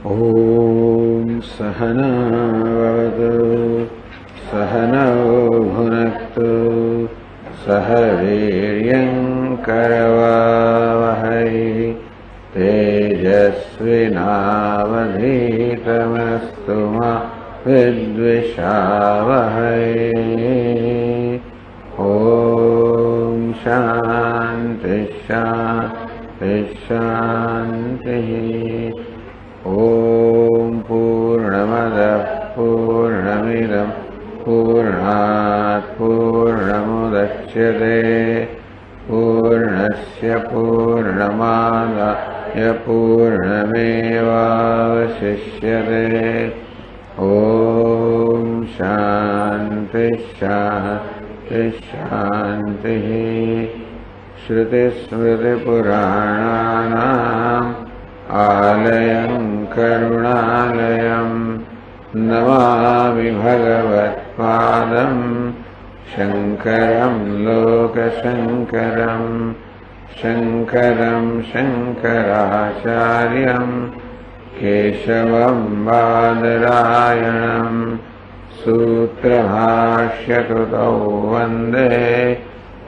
ॐ सहना भवतु सहनौ भुनक्तु सह वीर्यङ्करवावहै तेजस्विनावधीतमस्तु मा विद्विषावहै। ॐ शान्ति शान्ति शान्तिः। ॐ पूर्णमदः पूर्णमिदं पूर्णात् पूर्णमुदच्यते पूर्णस्य पूर्णमादाय पूर्णमेवावशिष्यते। ॐ शान्ति शान्ति शान्तिः। श्रुतिस्मृतिपुराणानाम् आलयं करुणालयं नमामि भगवत्पादं शङ्करं लोकशङ्करं शङ्करं शङ्कराचार्यं केशवं बादरायणं सूत्रभाष्यकृतौ वन्दे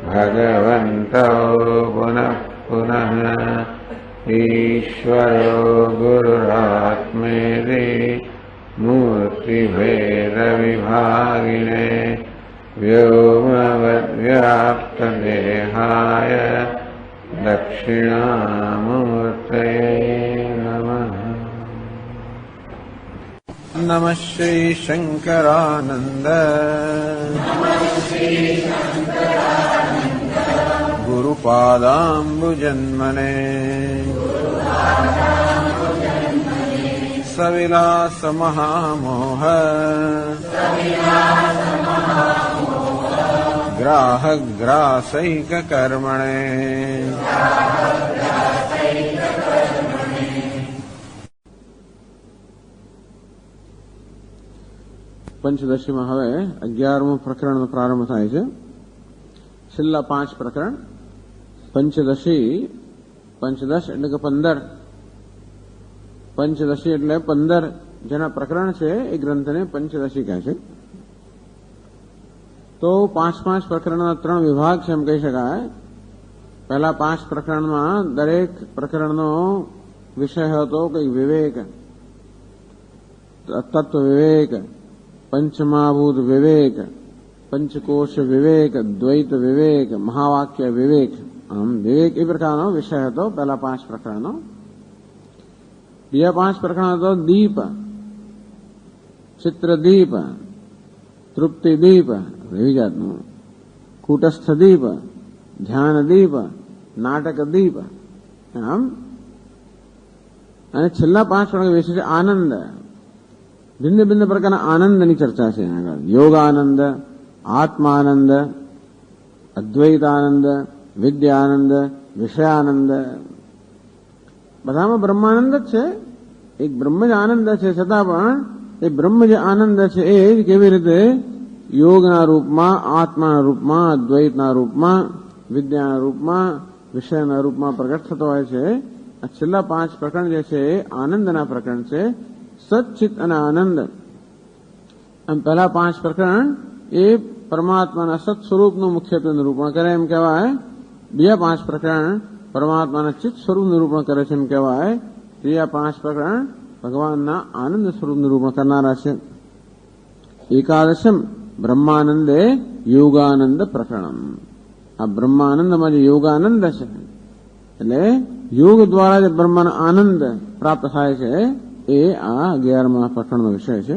भगवन्तौ पुनः पुनः। ईश्वरो गुरुरात्मेति मूर्तिभेदविभागिने व्योमवद्व्याप्तदेहाय दक्षिणामूर्तये नमः। नमः श्री शंकरानंद गुरुपादाम्बुजन्मने सविलासमहामोह ग्राहग्रासैककर्मणे પંચદશીમાં હવે 11મું પ્રકરણનો પ્રારંભ થાય છે. છેલ્લા 5 પ્રકરણ પંચદશી. પંચદશ એટલે કે 15. પંચદશી એટલે 15 જેના પ્રકરણ છે એ ગ્રંથને પંચદશી કહે છે. તો 5 પ્રકરણના 3 વિભાગ છે એમ કહી શકાય. પહેલા 5 પ્રકરણમાં દરેક પ્રકરણનો વિષય હતો કંઈક વિવેક, તત્વ વિવેક, પંચમાભૂત વિવેક, પંચકોશ વિવેક, દ્વૈત વિવેક, મહાવાક્ય વિવેક. આમ વિવેક એ પ્રકારનો વિષય હતો પહેલા 5 પ્રકરણનો. બીજા 5 પ્રકરણ હતો દીપ, ચિત્રદીપ, તૃપ્તિદીપ એવી જાતનું, કૂટસ્થ દીપ, ધ્યાનદીપ, નાટકદીપ. આમ અને છેલ્લા 5 પ્રકરણ વિશે છે આનંદ. ભિન્ન ભિન્ન પ્રકારના આનંદની ચર્ચા છે આગળ. યોગાનંદ, આત્માનંદ, અદ્વૈતાનંદ, વિદ્યાનંદ, વિષયાનંદ. બધામાં બ્રહ્માનંદ જ છે. એક બ્રહ્મ જ આનંદ છે, છતાં પણ એ બ્રહ્મ જે આનંદ છે એ કેવી રીતે યોગના રૂપમાં, આત્માના રૂપમાં, અદ્વૈતના રૂપમાં, વિદ્યાના રૂપમાં, વિષયના રૂપમાં પ્રગટ થતો હોય છે. આ છેલ્લા 5 પ્રકરણ જે છે એ આનંદના પ્રકરણ છે. સચ્ચિત અને આનંદ. આમ પહેલા 5 પ્રકરણ એ પરમાત્માના સત સ્વરૂપનું મુખ્યત્વે નિરૂપણ કરે એમ કહેવાય. બીજા 5 પ્રકરણ પરમાત્માના ચિત્ત સ્વરૂપ નિરૂપણ કરે છે એમ કહેવાય. ત્રીજા 5 પ્રકરણ ભગવાનના આનંદ સ્વરૂપ નિરૂપણ કરનારા છે. એકાદશમ બ્રહ્માનંદે યોગાનંદ પ્રકરણમ. આ બ્રહ્માનંદમાં જે યોગાનંદ છે એટલે યોગ દ્વારા જે બ્રહ્માનો આનંદ પ્રાપ્ત થાય છે એ આ 11મા પ્રકરણનો વિષય છે.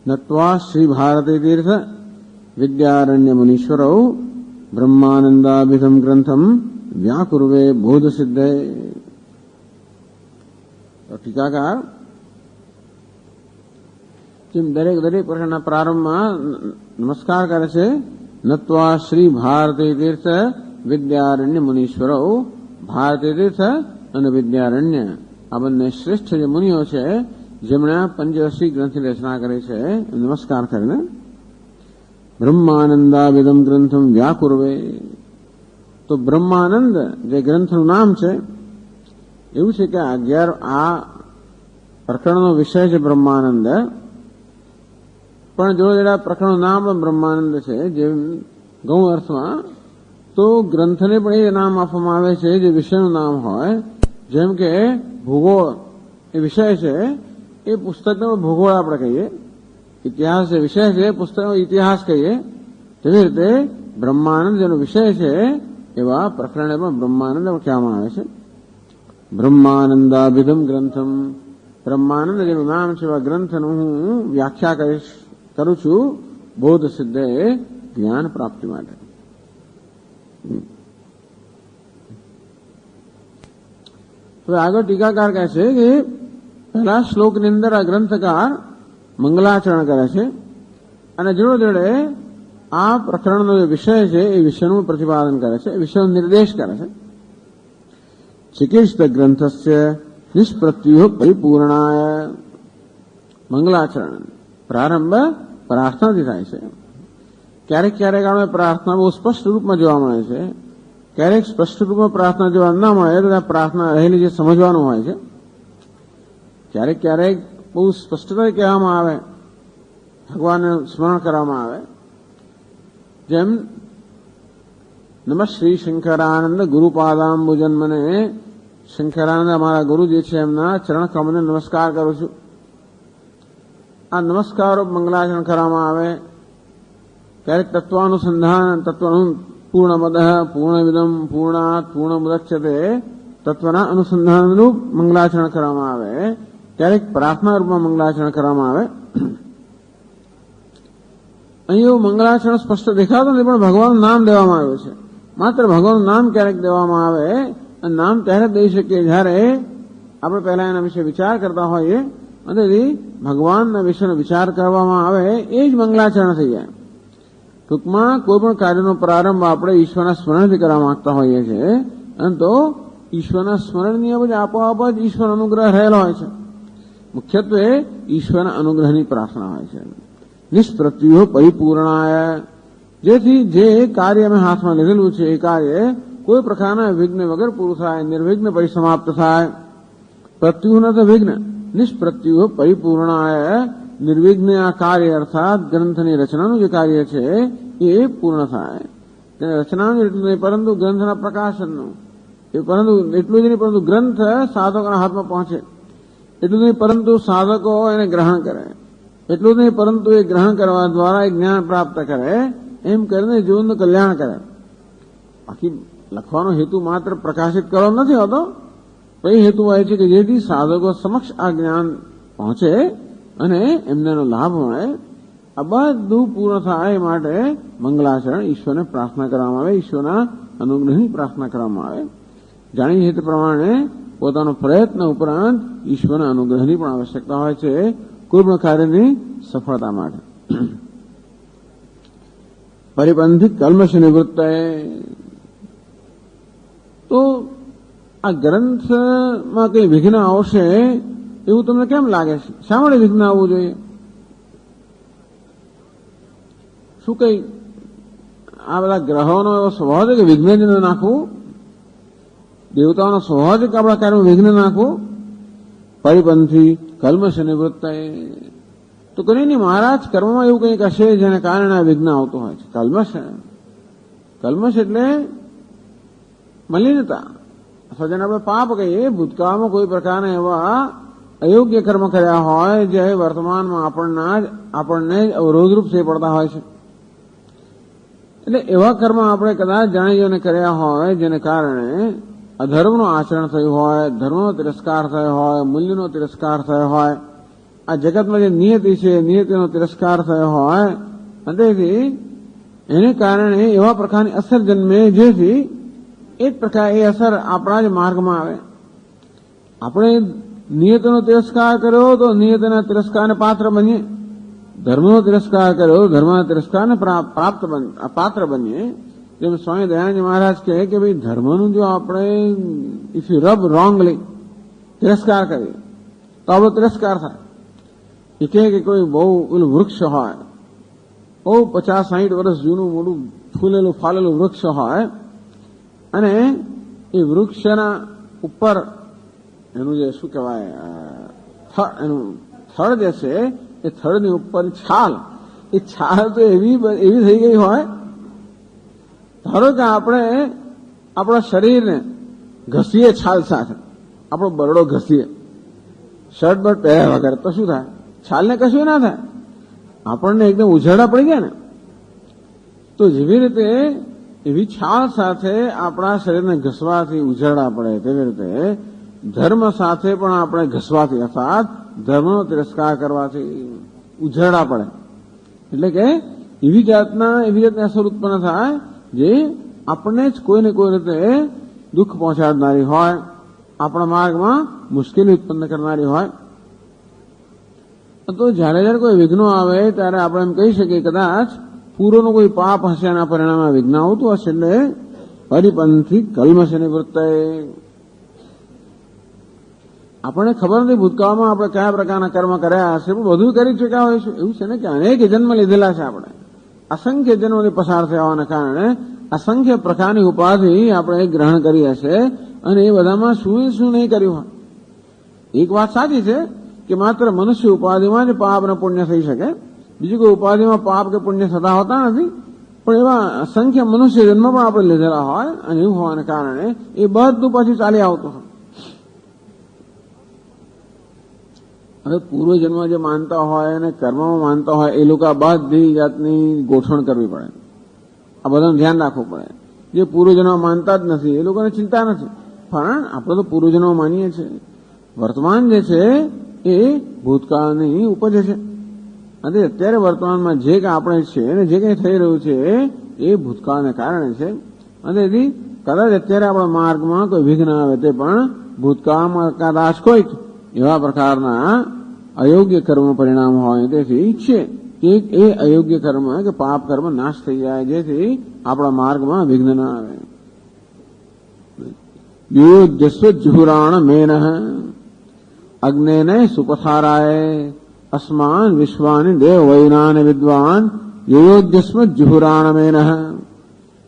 નત્વા શ્રી ભારતી તીર્થ વિદ્યારણ્ય મુનીશ્વરૌ બ્રહ્માનંદાભિધમ ગ્રંથમ વ્યાકુર્વે બોધ સિદ્ધે. ટીકાકાર જેમ દરેક પ્રકારના પ્રારંભમાં નમસ્કાર કરે છે. નત્વા શ્રી ભારતી તીર્થ વિદ્યારણ્ય મુનીશ્વરૌ. ભારતી તીર્થ અને વિદ્યારણ્ય આ બંને શ્રેષ્ઠ જે મુનિઓ છે જેમણે પંચદશી ગ્રંથની રચના કરી છે નમસ્કાર કરીને બ્રહ્માનંદાવિદમ ગ્રંથમ વ્યાકુર્વે. તો બ્રહ્માનંદ જે ગ્રંથનું નામ છે એવું છે કે 11 આ પ્રકરણનો વિષય છે બ્રહ્માનંદ, પણ જોડે જોડે પ્રકરણનું નામ પણ બ્રહ્માનંદ છે. જેમ ગૌણ અર્થમાં તો ગ્રંથને પણ એ નામ આપવામાં આવે છે જે વિષયનું નામ હોય. જેમ કે ભૂગોળ એ વિષય છે, એ પુસ્તકનો ભૂગોળ આપણે કહીએ. ઇતિહાસ જે વિષય છે પુસ્તકનો ઇતિહાસ કહીએ. તેવી રીતે બ્રહ્માનંદ જેનો વિષય છે એવા પ્રકરણને પણ બ્રહ્માનંદ કહેવામાં આવે છે. બ્રહ્માનંદાભિધમ ગ્રંથમ, બ્રહ્માનંદ જેનું નામ છે એવા ગ્રંથનું હું વ્યાખ્યા કરું છું બોધ સિદ્ધે, જ્ઞાન પ્રાપ્તિ માટે. તો આગળ ટીકાકાર કહે છે કે પહેલા શ્લોકની અંદર આ ગ્રંથકાર મંગલાચરણ કરે છે અને જોડે જોડે આ પ્રકરણનો જે વિષય છે એ વિષયનું પ્રતિપાદન કરે છે, વિષયનો નિર્દેશ કરે છે. ચિકિત્સિત ગ્રંથસ્ય નિષ્પ્રત્યુહ પરિપૂર્ણાય, મંગલાચરણ પ્રારંભ પ્રાર્થનાથી થાય છે. ક્યારેક ક્યારેક આપણે પ્રાર્થના બહુ સ્પષ્ટ રૂપમાં જોવા મળે છે, ક્યારેક સ્પષ્ટ રૂપમાં પ્રાર્થના જોવા ના મળે તો પ્રાર્થના રહેલી જે સમજવાનું હોય છે. ક્યારેક ક્યારેક બહુ સ્પષ્ટતા કહેવામાં આવે, ભગવાનનું સ્મરણ કરવામાં આવે. જેમ નમઃ શ્રી શંકરાનંદ ગુરુપાદાંબુજન્મને, શંકરાનંદ અમારા ગુરુ જે છે એમના ચરણ કમને નમસ્કાર કરું છું. આ નમસ્કારો મંગલાચરણ કરવામાં આવે. ક્યારેક તત્વાનુસંધાન, તત્વનું પૂર્ણમદ પૂર્ણમિદમ પૂર્ણાત પૂર્ણમુદચ્યતે તત્વના અનુસંધાનનું મંગલાચરણ કરવામાં આવે. ક્યારેક પ્રાર્થના રૂપમાં મંગલાચરણ કરવામાં આવે. અહીં એવું મંગલાચરણ સ્પષ્ટ દેખાતું નથી, પણ ભગવાનનું નામ દેવામાં આવ્યું છે. માત્ર ભગવાનનું નામ ક્યારેક દેવામાં આવે, અને નામ ત્યારે દઈ શકીએ જ્યારે આપણે પહેલા એના વિશે વિચાર કરતા હોઈએ અને ભગવાનના વિશેનો વિચાર કરવામાં આવે, એ જ મંગલાચરણ થઈ જાય. ટૂંકમાં કોઈ પણ કાર્યનો પ્રારંભ આપણે ઈશ્વરના સ્મરણથી કરવા માંગતા હોઈએ છીએ, અને તો ઈશ્વરના સ્મરણની જ આપોઆપ જ ઈશ્વર અનુગ્રહ રહેલો હોય છે. મુખ્યત્વે ઈશ્વરના અનુગ્રહની પ્રાર્થના હોય છે. નિષ્પ્રત્યુહ પરિપૂર્ણાય, જેથી જે કાર્ય અમે હાથમાં લીધેલું છે એ કાર્ય કોઈ પ્રકારના વિઘ્ન વગર પૂરું થાય, નિર્વિઘ્ન પરિસમાપ્ત થાય. પ્રત્યુહ ન તો વિઘ્ન, નિષ્પ્રત્યુહ પરિપૂર્ણાય, નિર્વિઘ્ન આ કાર્ય અર્થાત ગ્રંથની રચનાનું જે કાર્ય છે એ પૂર્ણ થાય. રચનાનું એટલું નહીં, પરંતુ ગ્રંથના પ્રકાશનનું પરંતુ એટલું જ નહીં, પરંતુ ગ્રંથ સાધકોના હાથમાં પહોંચે એટલું નહીં, પરંતુ સાધકો એને ગ્રહણ કરે એટલું નહીં, પરંતુ એ ગ્રહણ કરવા દ્વારા એ જ્ઞાન પ્રાપ્ત કરે, એમ કરીને જીવનનું કલ્યાણ કરે. બાકી લખવાનો હેતુ માત્ર પ્રકાશિત કરવાનો નથી હોતો, એ હેતુ હોય છે કે જેથી સાધકો સમક્ષ આ જ્ઞાન પહોંચે અને એમને એનો લાભ મળે. આ બધું પૂર્ણ થાય એ માટે મંગલાચરણ ઈશ્વરને પ્રાર્થના કરવામાં આવે, ઈશ્વરના અનુગ્રહની પ્રાર્થના કરવામાં આવે. જાણી છે તે પ્રમાણે પોતાનો પ્રયત્ન ઉપરાંત ઈશ્વરના અનુગ્રહની પણ આવશ્યકતા હોય છે કોઈ પણ કાર્યની સફળતા માટે. પરિપંથી કલ્મશ નિવૃત્ત, તો આ ગ્રંથમાં કઈ વિઘ્ન આવશે એવું તમને કેમ લાગે છે? શા માટે વિઘ્ન આવવું જોઈએ? શું કઈ આ બધા ગ્રહોનો એવો સ્વભાવ છે કે વિઘ્ન જ ન નાખવું? દેવતાઓનો સ્વભાવ છે કે આપણા કાર્યમાં વિઘ્ન નાખવું? પરિપંથી કલ્મશ નિવૃત્ત, તો કોઈ નહીં, મહારાજ કર્મમાં એવું કંઈક હશે જેને કારણે આ વિઘ્ન આવતું હોય છે. કલ્મશ એટલે મલિનતા, અથવા જેને આપણે પાપ કહીએ. ભૂતકાળમાં કોઈ પ્રકારના એવા અયોગ્ય કર્મ કર્યા હોય જે વર્તમાનમાં આપણને જ અવરોધરૂપ થઈ પડતા હોય છે. એટલે એવા કર્મ આપણે કદાચ જાણી જોઈને કર્યા હોય જેને કારણે અધર્મનું આચરણ થયું હોય, ધર્મનો તિરસ્કાર થયો હોય, મૂલ્યનો તિરસ્કાર થયો હોય, આ જગતમાં જે નિયતિ છે નિયતિનો તિરસ્કાર થયો હોય, અને તેથી એને કારણે એવા પ્રકારની અસર જન્મે જેથી એ જ પ્રકાર એ અસર આપણા જ માર્ગમાં આવે. આપણે નિયતનો તિરસ્કાર કર્યો તો નિયતના તિરસ્કારને પાત્ર બનીએ, ધર્મનો તિરસ્કાર કર્યો ધર્મના તિરસ્કારને પાત્ર બનીએ. જેમ સ્વામી દયાનંદ મહારાજ કહે કે ભાઈ ધર્મનું જો આપણે ઇફ યુ રબ રોંગલી તિરસ્કાર કરીએ તો આપણો તિરસ્કાર થાય. એ કહે કે કોઈ બહુ પેલું વૃક્ષ હોય, બહુ 50-60 વર્ષ જૂનું મોટું ફૂલેલું ફાલેલું વૃક્ષ હોય, અને એ વૃક્ષના ઉપર એનું જે શું કહેવાય એનું થડ જે છે એ થડની ઉપર છાલ, એ છાલ તો એવી થઈ ગઈ હોય. ધારો કે આપણે આપણા શરીરને ઘસીએ છાલ સાથે, આપણો બરડો ઘસીએ શર્ટ બર્ટ પહેર્યા વગર, તો શું થાય? છાલને કશું ના થાય, આપણને એકદમ ઉઝાડા પડી ગયા ને. તો જેવી રીતે એવી છાલ સાથે આપણા શરીરને ઘસવાથી ઉઝાડા પડે, તેવી રીતે ધર્મ સાથે પણ આપણે ઘસવાથી અર્થાત ધર્મનો તિરસ્કાર કરવાથી ઉઝાડા પડે. એટલે કે એવી જાતની અસર ઉત્પન્ન થાય જે આપણને જ કોઈને કોઈ રીતે દુઃખ પહોંચાડનારી હોય, આપણા માર્ગમાં મુશ્કેલી ઉત્પન્ન કરનારી હોય. તો જયારે કોઈ વિઘ્નો આવે ત્યારે આપણે એમ કહી શકીએ કદાચ પૂર્વનું કોઈ પાપ હશે, એના પરિણામે વિઘ્ન આવતું હશે, એટલે પરિપંથી કલ્મશ નિવૃત્તય. આપણને ખબર નથી ભૂતકાળમાં આપણે કયા પ્રકારના કર્મ કર્યા હશે, પણ બધું કરી ચૂક્યા હોઈશું. એવું છે ને કે અનેક જન્મ લીધેલા છે આપણે, અસંખ્ય જન્મોથી પસાર થયા હોવાના કારણે અસંખ્ય પ્રકારની ઉપાધિ આપણે ગ્રહણ કરી હશે, અને એ બધામાં શું નહીં કર્યું હોય. એક વાત સાચી છે કે માત્ર મનુષ્ય ઉપાધિમાં જ પાપ અને પુણ્ય થઈ શકે, બીજી કોઈ ઉપાધિમાં પાપ કે પુણ્ય થતા હોતા નથી. પણ એવા અસંખ્ય મનુષ્ય જન્મ પણ આપણે લીધેલા હોય, અને એવું હોવાને કારણે એ બધું પછી ચાલી આવતું હોય. હવે પૂર્વજન્મ જે માનતા હોય અને કર્મમાં માનતા હોય એ લોકો બધી જાતની ગોઠવણ કરવી પડે, આ બધાનું ધ્યાન રાખવું પડે. જે પૂર્વજન્મ માનતા જ નથી એ લોકોને ચિંતા નથી, પણ આપણે તો પૂર્વજન્મ માનીએ છીએ. વર્તમાન જે છે એ ભૂતકાળની ઉપજ છે, અને અત્યારે વર્તમાનમાં જે કંઈ આપણે છે અને જે કંઈ થઈ રહ્યું છે એ ભૂતકાળને કારણે છે. અને એથી કદાચ અત્યારે આપણા માર્ગમાં કોઈ વિઘ્ન આવે તે પણ ભૂતકાળમાં કદાચ કોઈક એવા પ્રકારના અયોગ્ય કર્મ પરિણામ હોય, તેથી ઈચ્છે કે એ અયોગ્ય કર્મ કે પાપ કર્મ નાશ થઈ જાય, જેથી આપણા માર્ગમાં વિઘ્ન ના આવે. યુજસ્વ જુહુરાણ મેન અગ્નેને સુપથારાય અસ્માન વિશ્વાની દેવ વૈનાન વિદ્વાન યોજસ્વ જુહુરાણ મેન.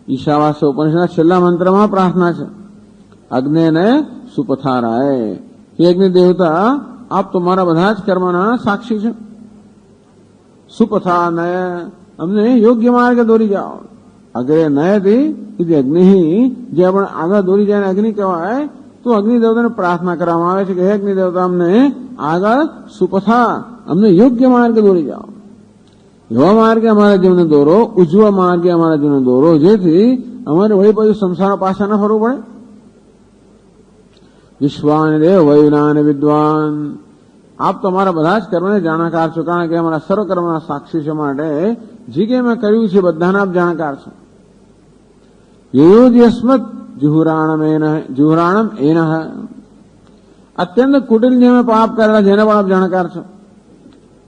ઈશાવાસ્ય ઉપનિષદના છેલ્લા મંત્રમાં પ્રાર્થના છે, અગ્નેને સુપથારાય, હે અગ્નિ દેવતા આપ તો મારા બધા જ કર્મના સાક્ષી છે. સુપથા નય, અમને યોગ્ય માર્ગે દોરી જાઓ. અગ્રે નયથી અગ્નિ, જે આપણે આગળ દોરી જાય અગ્નિ કહેવાય. તો અગ્નિ દેવતાને પ્રાર્થના કરવામાં આવે છે કે હે અગ્નિ દેવતા અમને આગળ સુપથા, અમને યોગ્ય માર્ગે દોરી જાઓ. એવા માર્ગે અમારા જીવને દોરો, ઉજ્જવળ માર્ગે અમારા જીવને દોરો, જેથી અમારે વળી પાછું સંસાર પાછા ન ફરવું પડે. વિશ્વાન દેવ વૈનાન વિદ્વાન, આપ તો અમારા બધા જ કર્મને જાણકાર છો, કારણ કે અમારા સર્વ કર્મના સાક્ષી છે, માટે જે કંઈ મેં કર્યું છે બધાના આપ જાણકાર છો. યોજસ્મત જુહુરાણમ એન, અત્યંત કુટિલ જે મેં પાપ કરેલા જેને પણ આપ જાણકાર છો.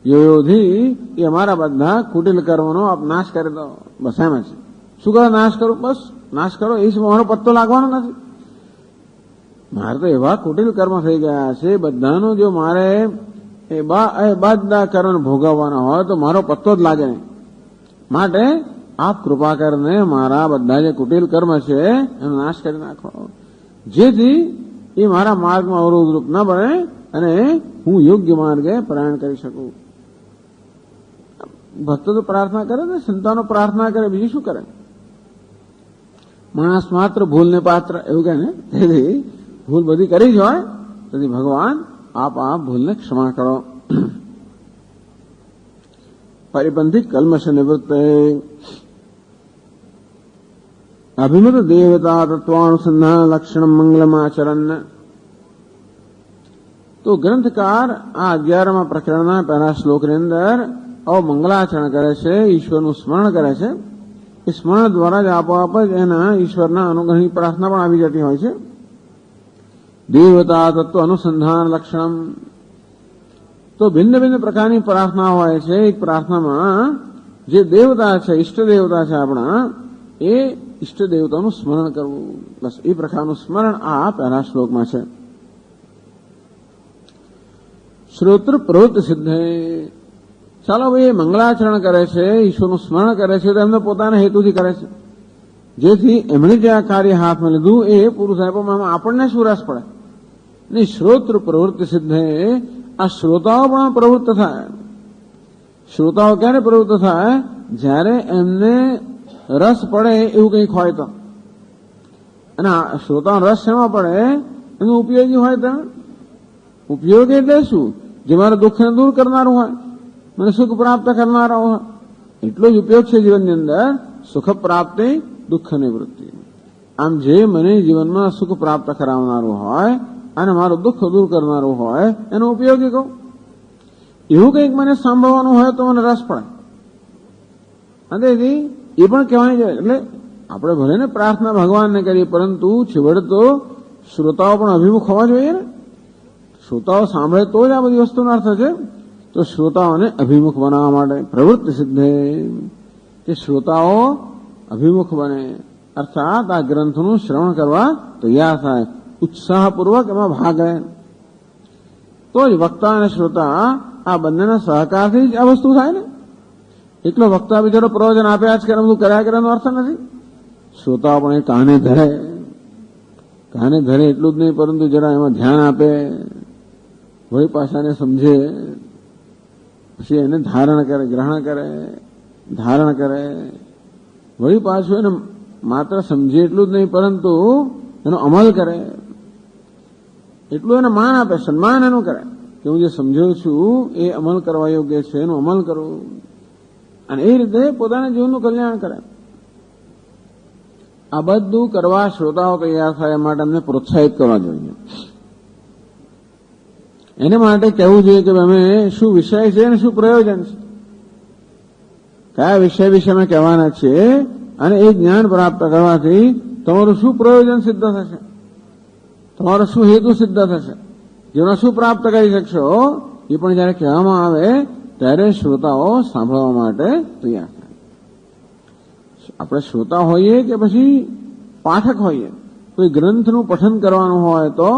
યોયોધી, એ અમારા બધા કુટિલ કર્મનો આપ નાશ કરી દો. બસ એમ છે. શું કરો? નાશ કરો. બસ નાશ કરો, એ મારો પત્તો લાગવાનો નથી. મારે તો એવા કુટિલ કર્મ થઈ ગયા છે બધાનો, જો મારે એ બધા કર્મ ભોગવવાના હોય તો મારો પત્તો જ લાગે નહીં. માટે આપ કૃપા કરીને મારા બધા જે કુટિલ કર્મ છે એનો નાશ કરી નાખો, જેથી એ મારા માર્ગમાં અવરોધરૂપ ન બને અને હું યોગ્ય માર્ગે પ્રયાણ કરી શકું. ભક્તો તો પ્રાર્થના કરે ને, સંતાનો પ્રાર્થના કરે, બીજું શું કરે? માણસ માત્ર ભૂલને પાત્ર, એવું કે ને, તેથી ભૂલ બધી કરી જ હોય, તેથી ભગવાન આપ આ ભૂલને ક્ષમા કરો. પરિપંથી કલ્મશ નિવૃત્ત અભિમત દેવતા તત્વાનુસંધાન લક્ષણ મંગલમાચરણ. તો ગ્રંથકાર આ 11મા પ્રકરણના પહેલા શ્લોકની અંદર મંગલાચરણ કરે છે, ઈશ્વરનું સ્મરણ કરે છે. એ સ્મરણ દ્વારા જ આપોઆપ જ એના ઈશ્વરના અનુગ્રહની પ્રાર્થના પણ આવી જતી હોય છે. દેવતા તત્વ અનુસંધાન લક્ષણમ, તો ભિન્ન ભિન્ન પ્રકારની પ્રાર્થના હોય છે. એક પ્રાર્થનામાં જે દેવતા છે, ઈષ્ટ દેવતા છે આપણા, એ ઈષ્ટ દેવતાનું સ્મરણ કરવું, બસ એ પ્રકારનું સ્મરણ આ પહેલા શ્લોકમાં છે. શ્રોત્ર પ્રવૃત્તિ સિદ્ધે, ચાલો ભાઈ મંગલાચરણ કરે છે, ઈશ્વરનું સ્મરણ કરે છે, તો એમને પોતાના હેતુથી કરે છે, જેથી એમણે જે આ કાર્ય હાથમાં લીધું એ પૂરું થાય. પણ આપણને શું રસ પડે? नहीं श्रोत्र प्रवृत्ति सिद्ध है। आ श्रोताओ पण प्रवृत्त थाय। श्रोताओ क्यारे प्रवृत्त थाय? ज्यारे एमने रस पड़े एवं कंईक होय तो। અને શ્રોતાનો રસ શેમાં પડે? એનું ઉપયોગી હોય તો. ઉપયોગી એટલે શું? જે મારા દુઃખને દૂર કરનારું હોય, મને સુખ પ્રાપ્ત કરનારો હોય, એટલો જ ઉપયોગ છે જીવનની અંદર. સુખ પ્રાપ્તિ દુઃખ નિવૃત્તિ. આમ જે મને જીવનમાં સુખ પ્રાપ્ત કરાવનારું હોય અને મારું દુઃખ દૂર કરનારું હોય એનો ઉપયોગી કહું. એવું કંઈક મને સાંભળવાનું હોય તો મને રસ પડે. અને એ પણ કહેવાય છે. એટલે આપણે ભલે ને પ્રાર્થના ભગવાનને કરીએ, પરંતુ છેવટે તો શ્રોતાઓ પણ અભિમુખ હોવા જોઈએ ને. શ્રોતાઓ સાંભળે તો જ આ બધી વસ્તુનો અર્થ છે. તો શ્રોતાઓને અભિમુખ બનાવવા માટે પ્રવૃત્તિ સિદ્ધે, કે શ્રોતાઓ અભિમુખ બને, અર્થાત આ ગ્રંથનું શ્રવણ કરવા તૈયાર થાય, ઉત્સાહપૂર્વક એમાં ભાગ લે. તો જ વક્તા અને શ્રોતા આ બંનેના સહકારથી જ આ વસ્તુ થાય ને. એટલો વક્તા બિચારો પ્રવચન આપ્યા જ કરે, બધું કર્યા કરવાનો અર્થ નથી. શ્રોતાઓ પણ એ કાને ધરે. કાને ધરે એટલું જ નહીં, પરંતુ જરા એમાં ધ્યાન આપે, વળી પાછાને સમજે, પછી એને ધારણ કરે, ગ્રહણ કરે, ધારણ કરે. વળી પાછું એને માત્ર સમજે એટલું જ નહીં, પરંતુ એનો અમલ કરે. એટલું એને માન આપે, સન્માન એનું કરે કે હું જે સમજ્યો છું એ અમલ કરવા યોગ્ય છે, એનો અમલ કરું. અને એ રીતે પોતાના જીવનનું કલ્યાણ કરે. આ બધું કરવા શ્રોતાઓ તૈયાર થાય માટે અમને પ્રોત્સાહિત કરવા જોઈએ. એને માટે કહેવું જોઈએ કે અમે શું વિષય છે અને શું પ્રયોજન છે, કયા વિષય વિશે અમે કહેવાના છીએ, અને એ જ્ઞાન પ્રાપ્ત કરવાથી તમારું શું પ્રયોજન સિદ્ધ થશે, તમારો શું હેતુ સિદ્ધ થશે, જેમાં શું પ્રાપ્ત કરી શકશો, એ પણ જયારે કહેવામાં આવે ત્યારે શ્રોતાઓ સાંભળવા માટે તૈયાર થાય. આપણે શ્રોતા હોઈએ કે પછી પાઠક હોઈએ, કોઈ ગ્રંથનું પઠન કરવાનું હોય તો,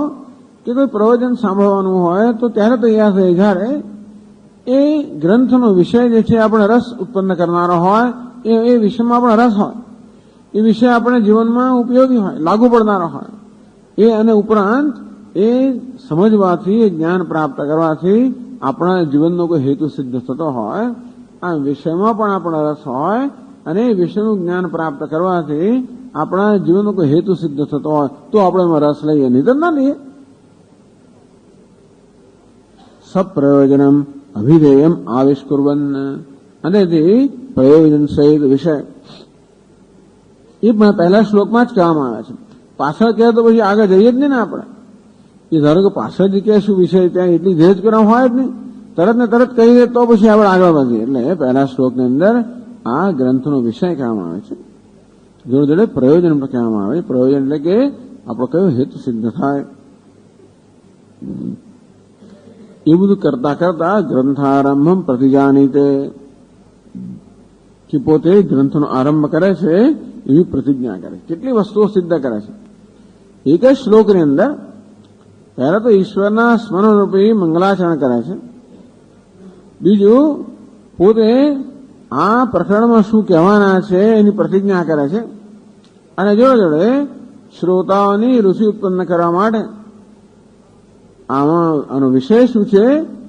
કે કોઈ પ્રવચન સાંભળવાનું હોય તો ત્યારે તૈયાર થઈ જ્યારે એ ગ્રંથનો વિષય જે છે આપણે રસ ઉત્પન્ન કરનારો હોય, એ વિષયમાં આપણો રસ હોય, એ વિષય આપણે જીવનમાં ઉપયોગી હોય, લાગુ પડનારો હોય, એ અને ઉપરાંત એ સમજવાથી, એ જ્ઞાન પ્રાપ્ત કરવાથી આપણા જીવનનો કોઈ હેતુ સિદ્ધ થતો હોય, આ વિષયમાં પણ આપણો રસ હોય, અને એ વિષયનું જ્ઞાન પ્રાપ્ત કરવાથી આપણા જીવનનો કોઈ હેતુ સિદ્ધ થતો હોય તો આપણે એમાં રસ લઈએ, નહીં તો ના લઈએ. સપ્રયોજનમ અભિધેયમ આવિષ્કુર્વન, અને તે પ્રયોજન સહિત વિષય એ પણ પહેલા શ્લોકમાં જ કહેવામાં આવે છે. પાછળ કહે તો પછી આગળ જઈએ જ નહીં ને આપણે. એ ધારો કે પાછળ જે કહે શું વિષય, ત્યાં એટલી ધીરજ કરવા હોય જ નહીં, તરત ને તરત કહી દે તો પછી આપણે આગળ વધીએ. એટલે પહેલા શ્લોકની અંદર આ ગ્રંથનો વિષય કહેવામાં આવે છે, જોડે જોડે પ્રયોજન પણ કહેવામાં આવે. પ્રયોજન એટલે કે આપણો કયો હેતુ સિદ્ધ થાય. એ બધું કરતા કરતા ગ્રંથારંભમ પ્રતિજાનીતે, કે પોતે ગ્રંથનો આરંભ કરે છે એવી પ્રતિજ્ઞા કરે. કેટલી વસ્તુઓ સિદ્ધ કરે છે એક જ શ્લોકની અંદર. પહેલા તો ઈશ્વરના સ્મરણ રૂપી મંગલાચરણ કરે છે. બીજું પોતે આ પ્રકરણમાં શું કહેવાના છે એની પ્રતિજ્ઞા કરે છે. અને જોડે જોડે શ્રોતાઓની રુચિ ઉત્પન્ન કરવા માટે આનો વિષય શું છે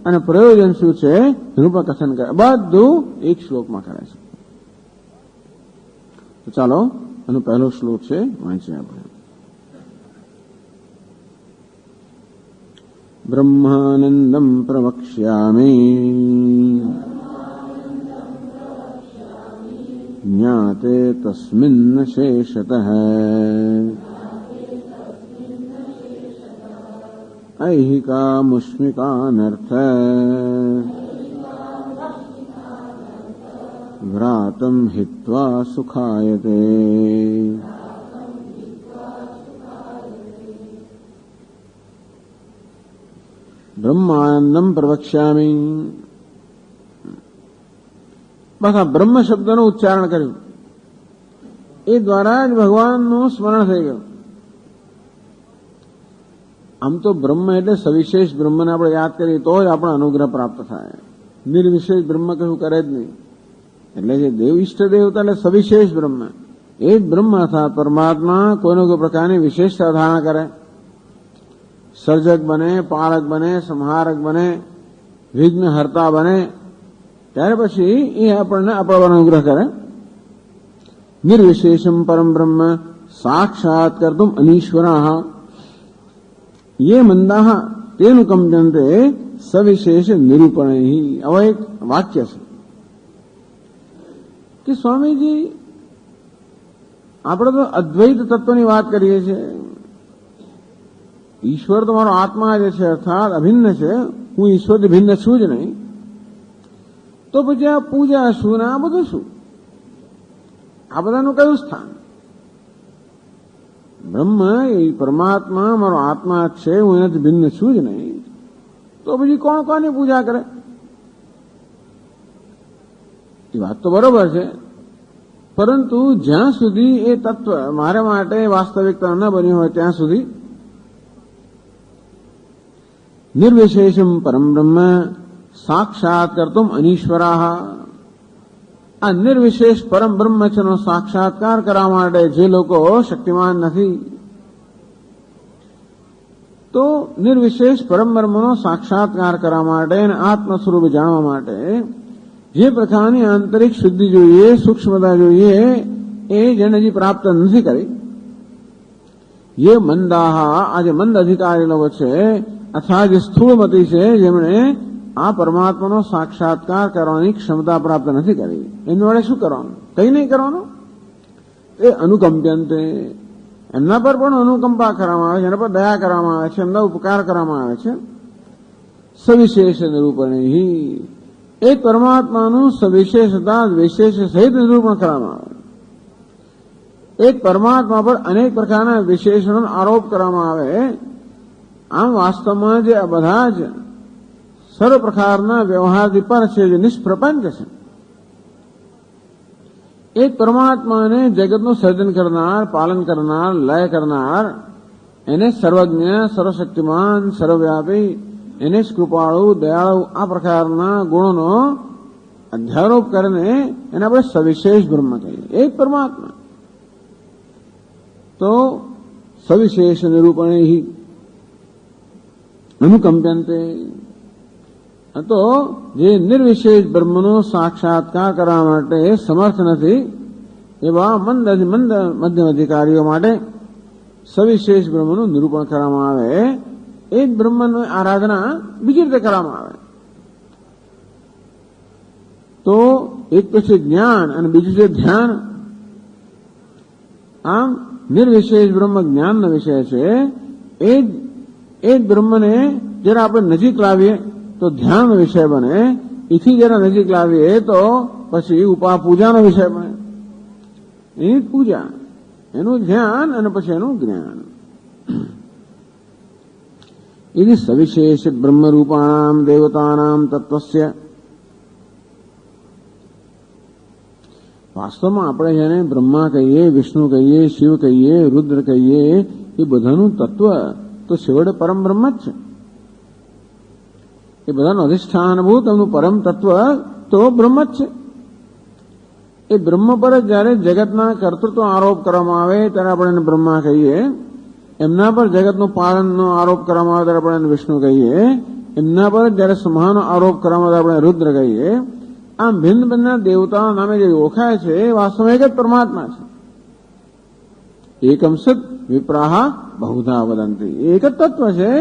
અને પ્રયોજન શું છે એનું પણ કથન કરે. બધું એક શ્લોકમાં કરે છે. તો ચાલો એનો પહેલો શ્લોક છે, વાંચીએ આપણે. બ્રહ્માનંદમ પ્રવક્ષ્યામિ જ્ઞાતે તસ્મિન્ન શેષતઃ ઐહિકામુષ્મિકાનર્થ વ્રાતમ હિત્વા સુખાયતે. બ્રહ્માનંદમ પ્રવક્ષ્યામિ, બસ આ બ્રહ્મ શબ્દનું ઉચ્ચારણ કર્યું એ દ્વારા જ ભગવાનનું સ્મરણ થઈ ગયું. આમ તો બ્રહ્મ એટલે સવિશેષ બ્રહ્મને આપણે યાદ કરીએ તો જ આપણો અનુગ્રહ પ્રાપ્ત થાય. નિર્વિશેષ બ્રહ્મ કશું કરે જ નહીં. એટલે જે દેવ ઈષ્ટ દેવતા એટલે સવિશેષ બ્રહ્મ, એ જ બ્રહ્મ અર્થાત પરમાત્મા કોઈને કોઈ પ્રકારની વિશેષતા ધારણ કરે. સર્જક બને, પાલક બને, સંહારક બને, વિઘ્નહર્તા બને, ત્યારે પછી એ આપણને આપણા પર અનુગ્રહ કરે. નિર્વિશેષમ પરમ બ્રહ્મ સાક્ષાત કર્તુમ અનીશ્વરાઃ યે મંદાઃ તેનુકંપ્યન્તે સવિશેષ નિરૂપણૈઃ. હવે એક વાક્ય છે કે સ્વામીજી આપણે તો અદ્વૈત તત્વની વાત કરીએ છીએ. ઈશ્વર તો મારો આત્મા જે છે અર્થાત અભિન્ન છે, હું ઈશ્વરથી ભિન્ન છું જ નહીં. તો પછી આ પૂજા શું ને આ બધું શું? આ બધાનું કયું સ્થાન? બ્રહ્મ એ પરમાત્મા મારો આત્મા છે, હું એનાથી ભિન્ન છું જ નહીં. તો પછી કોણ કોની પૂજા કરે? એ વાત તો બરોબર છે, પરંતુ જ્યાં સુધી એ તત્વ મારા માટે વાસ્તવિકતા ન બન્યું હોય ત્યાં સુધી નિર્વિશેષમ પરમ બ્રહ્મ સાક્ષાત કર્તુમ અનીશ્વરાઃ. આ નિર્વિશેષ પરમ બ્રહ્મ છેનો સાક્ષાત્કાર કરવા માટે જે લોકો શક્તિમાન નથી, તો નિર્વિશેષ પરમ બ્રહ્મનો સાક્ષાત્કાર કરવા માટે અને આત્મ સ્વરૂપ જાણવા માટે જે પ્રકારની આંતરિક શુદ્ધિ જોઈએ, સૂક્ષ્મતા જોઈએ, એ જેને હજી પ્રાપ્ત નથી કરી, એ મંદાહ, આજે મંદ અધિકારી લોકો છે અથવા જે સ્થૂળમતી છે, જેમણે આ પરમાત્માનો સાક્ષાત્કાર કરવાની ક્ષમતા પ્રાપ્ત નથી કરી, એમની વડે શું કરવાનું? કઈ નહીં કરવાનું. એ અનુકંપ્યંતે, એમના પર પણ અનુકંપા કરવામાં આવે છે, એના પર દયા કરવામાં આવે છે, એમના ઉપકાર કરવામાં આવે છે. સવિશેષ નિરૂપણૈઃ, એક પરમાત્માનું સવિશેષતા વિશેષ સહિત નિરૂપણ કરવામાં આવે. એક પરમાત્મા પર અનેક પ્રકારના વિશેષણો આરોપ કરવામાં આવે. આમ વાસ્તવમાં જે આ બધા જ સર્વ પ્રકારના વ્યવહારથી પર છે, જે નિષ્પ્રપંચ છે, એક પરમાત્માને જગતનું સર્જન કરનાર, પાલન કરનાર, લય કરનાર, એને સર્વજ્ઞ, સર્વશક્તિમાન, સર્વવ્યાપી, એને જ કૃપાળુ, દયાળુ, આ પ્રકારના ગુણોનો અધ્યારોપ કરીને એને આપણે સવિશેષ બ્રહ્મ કહીએ. એક પરમાત્મા તો સવિશેષ નિરૂપણૈઃ અનુકંપ્યન્તે. તો જે નિર્વિશેષ બ્રહ્મનો સાક્ષાત્કાર કરવા માટે સમર્થ નથી એવા મંદ મધ્યમ અધિકારીઓ માટે સવિશેષ બ્રહ્મનું નિરૂપણ કરવામાં આવે. એ જ બ્રહ્મની આરાધના બીજી રીતે કરવામાં આવે. તો એક તો છે જ્ઞાન અને બીજું છે ધ્યાન. આમ નિર્વિશેષ બ્રહ્મ જ્ઞાનનો વિષય છે. એ જ બ્રહ્મને જરા આપણે નજીક લાવીએ તો ધ્યાનનો વિષય બને. એથી જરા નજીક લાવીએ તો પછી પૂજાનો વિષય બને. એની પૂજા, એનું ધ્યાન અને પછી એનું જ્ઞાન. એ સવિશેષ બ્રહ્મરૂપાણામ દેવતાનામ તત્વસ્ય. વાસ્તવમાં આપણે જેને બ્રહ્મા કહીએ, વિષ્ણુ કહીએ, શિવ કહીએ, રુદ્ર કહીએ, એ બધાનું તત્વ તો છેવટે પરમ બ્રહ્મ જ છે. એ બધાનું અધિષ્ઠાનભૂત એમનું પરમ તત્વ તો બ્રહ્મ જ છે. એ બ્રહ્મ પર જ જયારે જગતના કર્તૃત્વ આરોપ કરવામાં આવે ત્યારે આપણે એને બ્રહ્મા કહીએ. એમના પર જગતનું પાલનનો આરોપ કરવામાં આવે ત્યારે આપણે એને વિષ્ણુ કહીએ. એમના પર જયારે સંહારનો આરોપ કરવામાં આવે આપણે રુદ્ર કહીએ. આમ ભિન્ન ભિન્ન દેવતાઓ નામે જે ઓળખાય છે એ વાસ્તવમાં એક જ પરમાત્મા છે. એકમ સત વિપ્રાહ બહુધા વદંતી. એક જ તત્વ છે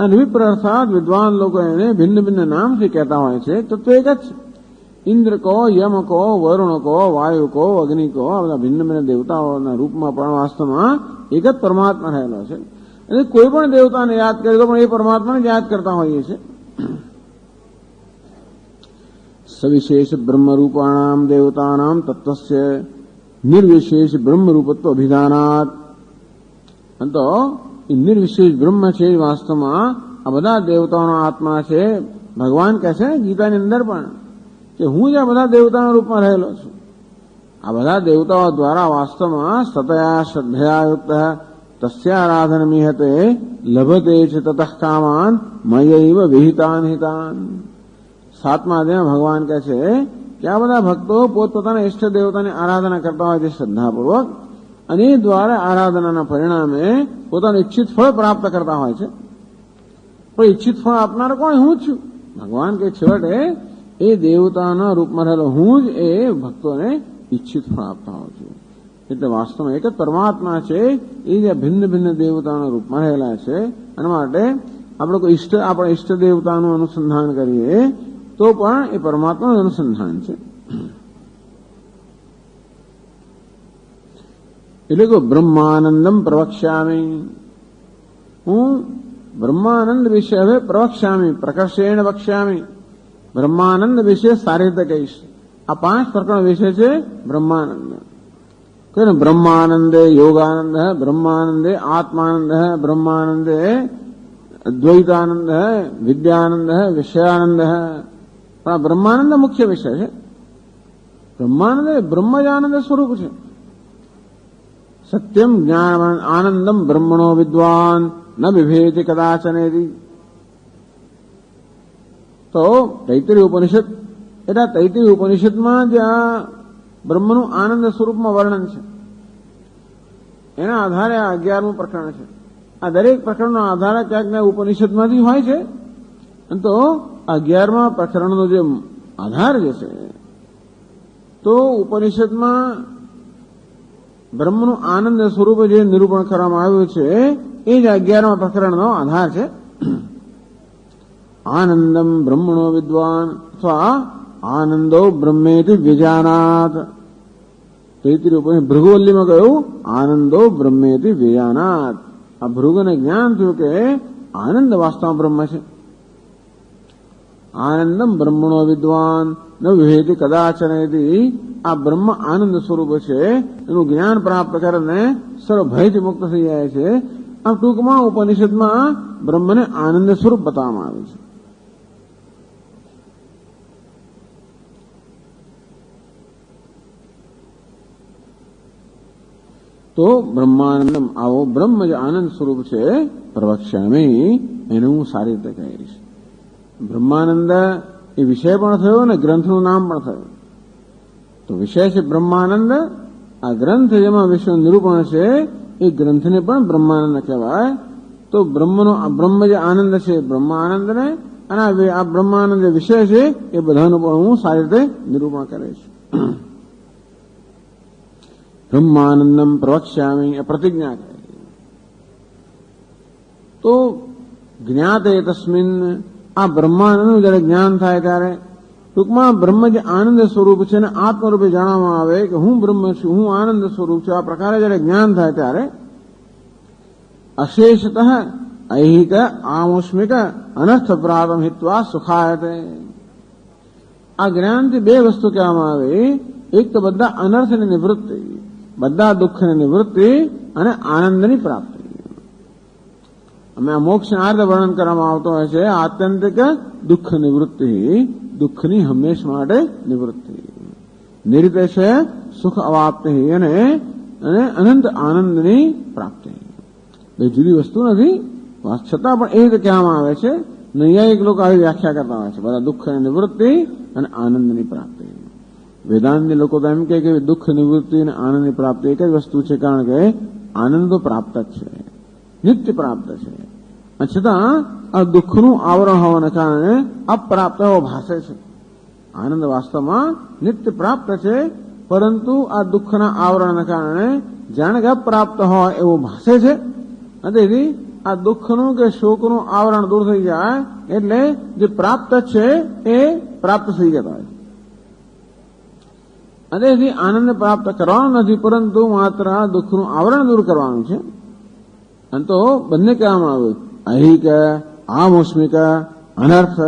અને વિપ્ર અર્થાત વિદ્વાન લોકો એને ભિન્ન ભિન્ન નામથી કહેતા હોય છે. તત્વ એક જ છે. ઇન્દ્ર કો, યમ કો, વરુણ કો, વાયુ કો, અગ્નિ કો, આ બધા ભિન્ન ભિન્ન દેવતાઓના રૂપમાં પણ વાસ્તવમાં એક જ પરમાત્મા રહેલો છે. એટલે કોઈ પણ દેવતાને યાદ કરીએ તો પણ એ પરમાત્માને યાદ કરતા હોઈએ છીએ. સવિશેષ બ્રહ્મરૂપાણામ દેવતાનામ તત્વસ્ય નિર્વિશેષ બ્રહ્મરૂપત્વ અભિધાનાત. તો એ નિર્વિશેષ બ્રહ્મ છે વાસ્તવમાં આ બધા દેવતાઓનો આત્મા છે. ભગવાન કહે છે ગીતાની અંદર પણ કે હું જ આ બધા દેવતાના રૂપમાં રહેલો છું. આ બધા દેવતાઓ દ્વારા વાસ્તવમાં સતયા શ્રદ્ધયાયુક્ત તસ્યારાધનમિહતે લભતે છે તતઃ કામાન મયૈવ વિહિતાન હિતાન. સાતમા અધ્યાયમાં ભગવાન કહે છે કે આ બધા ભક્તો પોતપોતાના ઇષ્ટ દેવતાની આરાધના કરતા હોય છે શ્રદ્ધાપૂર્વક, અને એ દ્વારા આરાધનાના પરિણામે પોતાનું ઇચ્છિત ફળ પ્રાપ્ત કરતા હોય છે. પણ ઈચ્છિત ફળ આપનારો કોણ? હું જ છું. ભગવાન કે છેવટે એ દેવતાના રૂપમાં રહેલો હું જ એ ભક્તોને ઈચ્છિત ફળ આપતા હોઉં છું. એટલે વાસ્તવમાં એક જ પરમાત્મા છે એ જે ભિન્ન ભિન્ન દેવતાના રૂપમાં રહેલા છે. એના માટે આપણે કોઈ આપણા ઈષ્ટ દેવતાનું અનુસંધાન કરીએ તો પણ એ પરમાત્માનું અનુસંધાન છે. એટલે કે બ્રહ્માનંદમ પ્રવક્ષ્યામી, હું બ્રહ્માનંદ વિશે હવે પ્રવક્ષ્યામી, પ્રકર્ષેણ વક્ષ્યામી. બ્રહ્માનંદ વિશે સારી રીતે કહીશ. આ 5 પ્રકરણ વિશે છે બ્રહ્માનંદ. કે બ્રહ્માનંદે યોગાનંદ, બ્રહ્માનંદે આત્માનંદ, બ્રહ્માનંદે અદ્વૈતાનંદ, વિદ્યાનંદ, વિષયાનંદ. પણ આ બ્રહ્માનંદ મુખ્ય વિષય છે. બ્રહ્માનંદ એ બ્રહ્મ જ આનંદ સ્વરૂપ છે. સત્યમ જ્ઞાન આનંદમ બ્રહ્મણો વિદ્વાન ન વિભેતિ કદાચનેદી. તો તૈત્રીય ઉપનિષદ, એટલે તૈત્રીય ઉપનિષદમાં જે આ બ્રહ્મનું આનંદ સ્વરૂપમાં વર્ણન છે એના આધારે આ 11મું પ્રકરણ છે. આ દરેક પ્રકરણનો આધાર ક્યાંક ને ઉપનિષદમાંથી હોય છે. તો 11મા પ્રકરણનો જે આધાર જે છે તો ઉપનિષદમાં બ્રહ્મનું આનંદ સ્વરૂપ જે નિરૂપણ કરવામાં આવ્યું છે એ જ 11મા પ્રકરણનો આધાર છે. આનંદમ બ્રહ્મણો વિદ્વાન અથવા આનંદો બ્રહ્મેતિ વ્યજાનાત. ભૃગુવલ્લીમાં કહ્યું આનંદો બ્રહ્મેતિ વ્યજાનાત. આ ભૃગુને જ્ઞાન થયું કે આનંદ વાસ્તવમાં બ્રહ્મ છે. આનંદમ બ્રહ્મણો વિદ્વાન ન વિભેતિ કદાચનેદી. આ બ્રહ્મ આનંદ સ્વરૂપ છે એનું જ્ઞાન પ્રાપ્ત કરીને સર્વ ભયથી મુક્ત થઈ જાય છે. આ ટૂંકમાં ઉપનિષદમાં બ્રહ્મને આનંદ સ્વરૂપ બતાવવામાં આવ્યું છે. તો બ્રહ્માનંદમ આવો બ્રહ્મ જે આનંદ સ્વરૂપ છે પ્રવક્ષ્યામી, એને હું સારી રીતે કહીશ. બ્રહ્માનંદ એ વિષય પણ થયો ને ગ્રંથનું નામ પણ થયું. તો વિષય છે બ્રહ્માનંદ. આ ગ્રંથ જેમાં વિશ્વ નિરૂપણ છે એ ગ્રંથને પણ બ્રહ્માનંદ કહેવાય. તો બ્રહ્મ જે આનંદ છે બ્રહ્માનંદને, અને આ બ્રહ્માનંદ જે વિષય છે એ બધાનું પણ હું સારી રીતે નિરૂપણ કરીશ. બ્રહ્માનંદમ પ્રવક્ષ્યામિ એ પ્રતિજ્ઞા કરે. તો જ્ઞાતે તસ્મિન, આ બ્રહ્માનંદનું જયારે જ્ઞાન થાય ત્યારે ટૂંકમાં બ્રહ્મ જે આનંદ સ્વરૂપ છે ને આત્મરૂપે જાણવામાં આવે કે હું બ્રહ્મ છું, હું આનંદ સ્વરૂપ છું. આ પ્રકારે જયારે જ્ઞાન થાય ત્યારે અશેષતઃ ઐહિક આમુષ્મિક અનર્થ પ્રાપ્તમ હિત્વા સુખાયતે. આ જ્ઞાનથી 2 વસ્તુ કહેવામાં આવે. એક તો બધા અનર્થની નિવૃત્તિ, બધા દુઃખની નિવૃત્તિ અને આનંદની પ્રાપ્તિ. અમે આ મોક્ષના અર્થ વર્ણન કરવામાં આવતો હોય છે. આત્યંતિક દુઃખ નિવૃત્તિ, દુઃખની હંમેશ માટે નિવૃત્તિ. નિર્દેશ સુખ અવાપ્તિ અને અનંત આનંદની પ્રાપ્તિ. બે જુદી વસ્તુ નથી, છતાં પણ એ રીતે કહેવામાં આવે છે. નૈયાયિક લોકો આવી વ્યાખ્યા કરતા હોય છે, બધા દુઃખની નિવૃત્તિ અને આનંદની પ્રાપ્તિ. વેદાંતની લોકો તો એમ કહે કે દુઃખ નિવૃત્તિ અને આનંદની પ્રાપ્તિ એક જ વસ્તુ છે, કારણ કે આનંદ તો પ્રાપ્ત જ છે, નિત્ય પ્રાપ્ત છે. છતાં આ દુઃખનું આવરણ હોવાને કારણે અપ્રાપ્ત એવો ભાષે છે. આનંદ વાસ્તવમાં નિત્ય પ્રાપ્ત છે, પરંતુ આ દુઃખના આવરણને કારણે જાણે કે અપ્રાપ્ત હોય એવું ભાષે છે. તેથી આ દુઃખનું કે શોકનું આવરણ દૂર થઈ જાય એટલે જે પ્રાપ્ત છે એ પ્રાપ્ત થઈ જતા હોય. તેથી આનંદ પ્રાપ્ત કરવાનો નથી, પરંતુ માત્ર દુઃખનું આવરણ દૂર કરવાનું છે. અને તો બંને કહેવામાં આવ્યું, ઐહિક આમુષ્મિક અનર્થ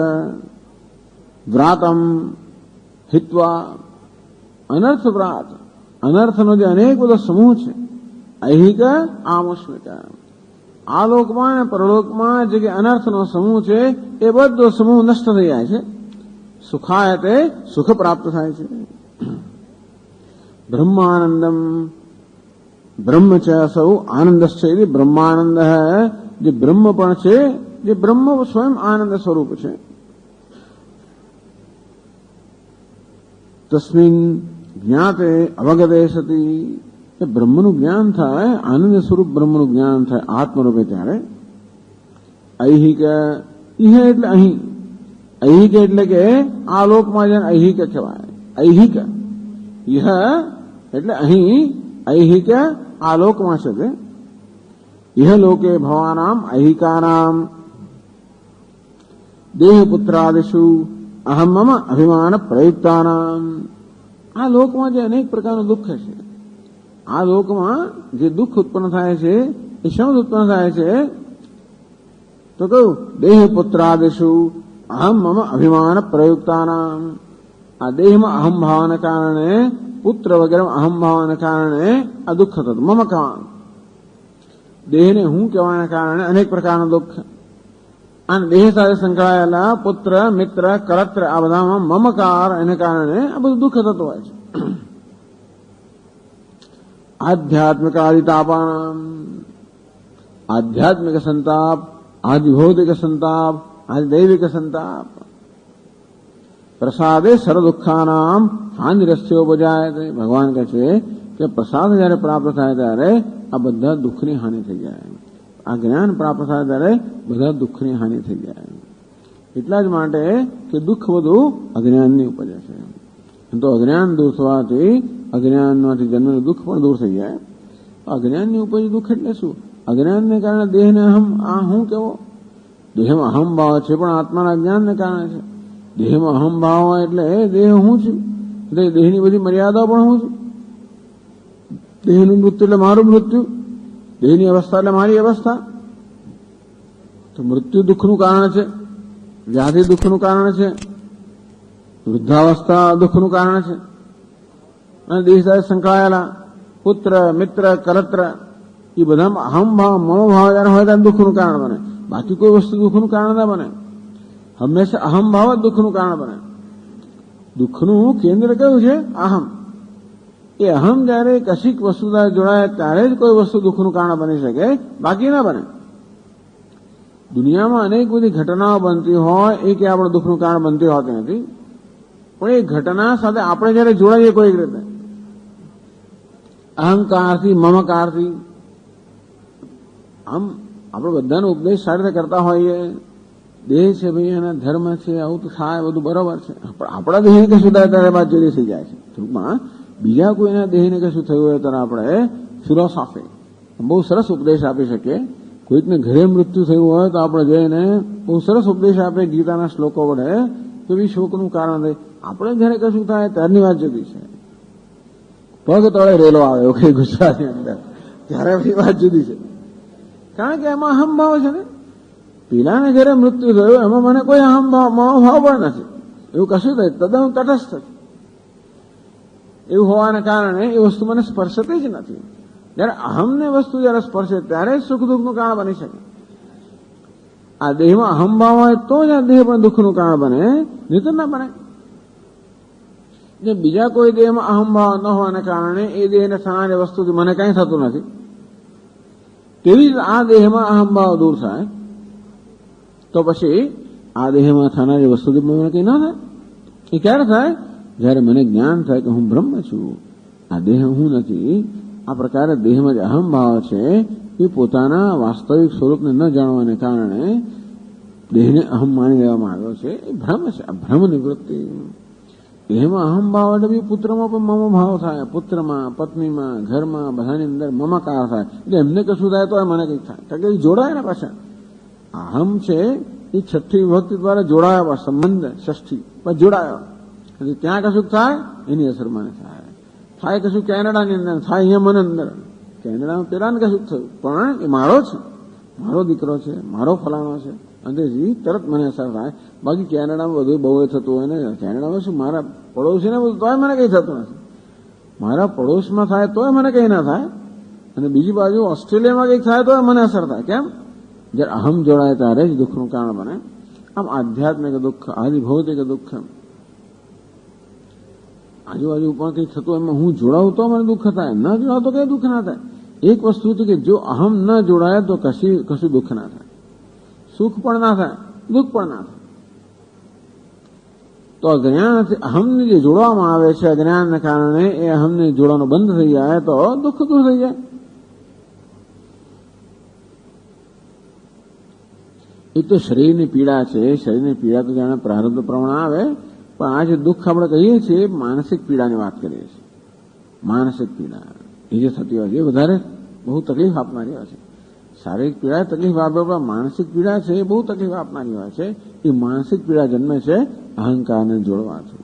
વ્રાતમ હિત્વા. અનર્થ વ્રાત, અનર્થનો જે અનેક બધો સમૂહ છે, ઐહિક આમુષ્મિક, આ લોકમાં અને પરલોકમાં જે કે અનર્થનો સમૂહ છે એ બધો સમૂહ નષ્ટ થઈ જાય છે. સુખાય તે સુખ પ્રાપ્ત થાય છે. બ્રહ્માનંદમ બ્રહ્મ છે સૌ આનંદશ્ચૈ બ્રહ્માનંદ જે બ્રહ્મ પણ છે, જે બ્રહ્મ સ્વયં આનંદ સ્વરૂપ છે. તસ્મિન જ્ઞાતે અવગતે સતી, એ બ્રહ્મનું જ્ઞાન થાય, આનંદ સ્વરૂપ બ્રહ્મનું જ્ઞાન થાય આત્મરૂપે ત્યારે ઐહિક ઇહ એટલે અહીં, ઐહિક એટલે કે આ લોકમાં જેને ઐહિક કહેવાય. ઐહિક ઇહ એટલે અહીં, ઐહિક આ લોકમાં છે તે. ઇહ લોકે ભવાનામ ઐહિકાનામ દેહપુત્રાદિષુ અહમ મમ અભિમાન પ્રયુક્તાનામ. આ લોકમાં જે અનેક પ્રકારનું દુઃખ છે, આ લોકમાં જે દુઃખ ઉત્પન્ન થાય છે એ શા ઉત્પન્ન થાય છે? તો કહ્યું દેહપુત્રાદિષુ અહમ મમ અભિમાન પ્રયુક્તાનામ. આ દેહમાં અહમ ભાવના કારણે, પુત્ર વગેરે અહમ ભાવના કારણે આ દુઃખ થતું. મમ કામ, દેહને હું કહેવાના કારણે અનેક પ્રકારના દુઃખ. અને દેહ સાથે સંકળાયેલા પુત્ર, મિત્ર, કરત્ર આ બધામાં મમકાર એને કારણે આ બધું દુઃખ થતું હોય છે. આધ્યાત્મિક આદિતાપાન, આધ્યાત્મિક સંતાપ, આધિભૌતિક સંતાપ, આધિદૈવિક સંતાપ. પ્રસાદે સર્વ દુઃખાનામ હાનિરસ્યો બજાય. ભગવાન કહે છે કે પ્રસાદ જયારે પ્રાપ્ત થાય ત્યારે આ બધા દુઃખની હાનિ થઈ જાય. આ જ્ઞાન પ્રાપ્ત થાય ત્યારે બધા દુઃખની હાનિ થઈ જાય. એટલા જ માટે કે દુઃખ બધું અજ્ઞાનની ઉપજે છે. તો અજ્ઞાન દૂર થવાથી અજ્ઞાનમાંથી જન્મેલું દુઃખ પણ દૂર થઈ જાય. અજ્ઞાનની ઉપજ દુઃખ એટલે શું? અજ્ઞાનને કારણે દેહને અહમ, આ હું કેવો? દેહમાં અહમ ભાવ છે પણ આત્માના અજ્ઞાનને કારણે છે. દેહમાં અહમ ભાવ હોય એટલે દેહ હું છું, એટલે દેહની બધી મર્યાદાઓ પણ હું છું. દેહનું મૃત્યુ એટલે મારું મૃત્યુ, દેહની અવસ્થા એટલે મારી અવસ્થા. તો મૃત્યુ દુઃખનું કારણ છે, વ્યાધિ દુઃખનું કારણ છે, વૃદ્ધાવસ્થા દુઃખનું કારણ છે. અને દેહ સાથે સંકળાયેલા પુત્ર, મિત્ર, કરત્ર એ બધામાં અહમ ભાવ, મમ ભાવ જયારે હોય ત્યારે દુઃખનું કારણ બને. બાકી કોઈ વસ્તુ દુઃખનું કારણ ના બને. હંમેશા અહમ ભાવ જ દુઃખનું કારણ બને. દુઃખનું કેન્દ્ર કયું છે? અહમ. એ અહમ જયારે કશીક વસ્તુ સાથે જોડાય ત્યારે જ કોઈ વસ્તુ દુઃખનું કારણ બની શકે, બાકી ના બને. દુનિયામાં અનેક બધી ઘટનાઓ બનતી હોય એ કે આપણે દુઃખનું કારણ બનતી હોતી નથી. પણ એ ઘટના સાથે આપણે જયારે જોડાઈએ કોઈક રીતે, અહંકારથી, મમકારથી, આમ આપણે બધાનો ઉપદેશ સારી રીતે કરતા હોઈએ, દેહ છે ભાઈ એના ધર્મ છે, આવું તો થાય, બધું બરોબર છે. આપણા દેહને કશું થાય ત્યારે વાત જુદી થઈ જાય છે. ટૂંકમાં બીજા કોઈના દેહને કશું થયું હોય ત્યારે આપણે ફિલોસોફી બહુ સરસ ઉપદેશ આપી શકીએ. કોઈકને ઘરે મૃત્યુ થયું હોય તો આપણે જઈને બહુ સરસ ઉપદેશ આપે ગીતાના શ્લોકો વડે કે ભાઈ શોકનું કારણ થાય. આપણે જયારે કશું થાય ત્યારની વાત જુદી છે. પગ તળે રેલો આવે એવું કઈ ગુજરાતની અંદર, ત્યારે બધી વાત જુદી છે. કારણ કે એમાં અહમ ભાવ છે ને. પેલાને જયારે મૃત્યુ થયું એમાં મને કોઈ અહમ ભાવ, ભાવ પણ નથી, એવું કશું થાય તદ્દન તટસ્થ છે. એવું હોવાના કારણે એ વસ્તુ મને સ્પર્શતી જ નથી. જયારે અહમને વસ્તુ જયારે સ્પર્શે ત્યારે સુખ દુઃખનું કારણ બની શકે. આ દેહમાં અહમ ભાવ હોય તો જ આ દેહ પણ દુઃખનું કારણ બને, નહીં તો ના બને. જે બીજા કોઈ દેહમાં અહમ ભાવ ન હોવાના કારણે એ દેહને થનારી વસ્તુથી મને કંઈ થતું નથી, તેવી જ આ દેહમાં અહમ ભાવ દૂર થાય તો પછી આ દેહમાં થનારી વસ્તુથી મને કંઈ ના થાય. એ ક્યારે થાય? જયારે મને જ્ઞાન થાય કે હું બ્રહ્મ છું, આ દેહ હું નથી. આ પ્રકારે દેહમાં જે અહમ ભાવ છે એ પોતાના વાસ્તવિક સ્વરૂપને ન જાણવાને કારણે દેહને અહમ માની લેવામાં આવ્યો છે. એ ભ્રમ છે, આ ભ્રમ નિવૃત્તિ. દેહમાં અહમ ભાવ એટલે બી પુત્રમાં પણ મમ ભાવ થાય, પુત્રમાં, પત્નીમાં, ઘરમાં બધાની અંદર મમકાર થાય. એટલે એમને કશું થાય તો મને કંઈક થાય, કારણ કે એ જોડાય ને પાછા. અહમ છે એ છઠ્ઠી વિભક્તિ દ્વારા જોડાયા, સંબંધ ષષ્ઠી પર જોડાયો. ત્યાં કશું થાય એની અસર મને થાય કશું કેનેડાની અંદર થાય, અહીંયા મને અંદર. કેનેડામાં પેલાને કશું થયું પણ એ મારો છે, મારો દીકરો છે, મારો ફલાણો છે, અંગ્રેજી તરત મને અસર થાય. બાકી કેનેડામાં બધું બહુ થતું હોય ને, કેનેડામાં શું મારા પડોશીને બધું તોય મને કંઈ થતું નથી. મારા પડોશમાં થાય તોય મને કંઈ ના થાય, અને બીજી બાજુ ઓસ્ટ્રેલિયામાં કંઈક થાય તોય મને અસર થાય. કેમ? જ્યારે અહમ જોડાય ત્યારે જ દુઃખનું કારણ બને. આમ આધ્યાત્મિક દુઃખ, આધિભૌતિક દુઃખ, આજુબાજુ પણ કંઈક થતું એમાં હું જોડાવું તો મને દુઃખ થાય, ન જોડાવ તો કઈ દુઃખ ના થાય. એક વસ્તુ હતું કે જો અહમ ન જોડાય તો કશું દુઃખ ના થાય, સુખ પણ ના થાય, દુઃખ પણ ના થાય. તો અજ્ઞાનથી અહમને જે જોડવામાં આવે છે, અજ્ઞાનને કારણે એ અહમને જોડવાનું બંધ થઈ જાય તો દુઃખ દૂર થઈ જાય. એક તો શરીરની પીડા છે. શરીરની પીડા તો જાણે પ્રારબ્ધ પ્રમાણે આવે, પણ આ જે દુઃખ આપણે કહીએ છીએ માનસિક પીડાની વાત કરીએ છીએ. માનસિક પીડા એ જે થતી હોય છે એ વધારે બહુ તકલીફ આપનારી હોય છે. શારીરિક પીડા તકલીફ આપે, પણ માનસિક પીડા છે એ બહુ તકલીફ આપનારી હોય છે. એ માનસિક પીડા જન્મે છે અહંકારને જોડવાથી.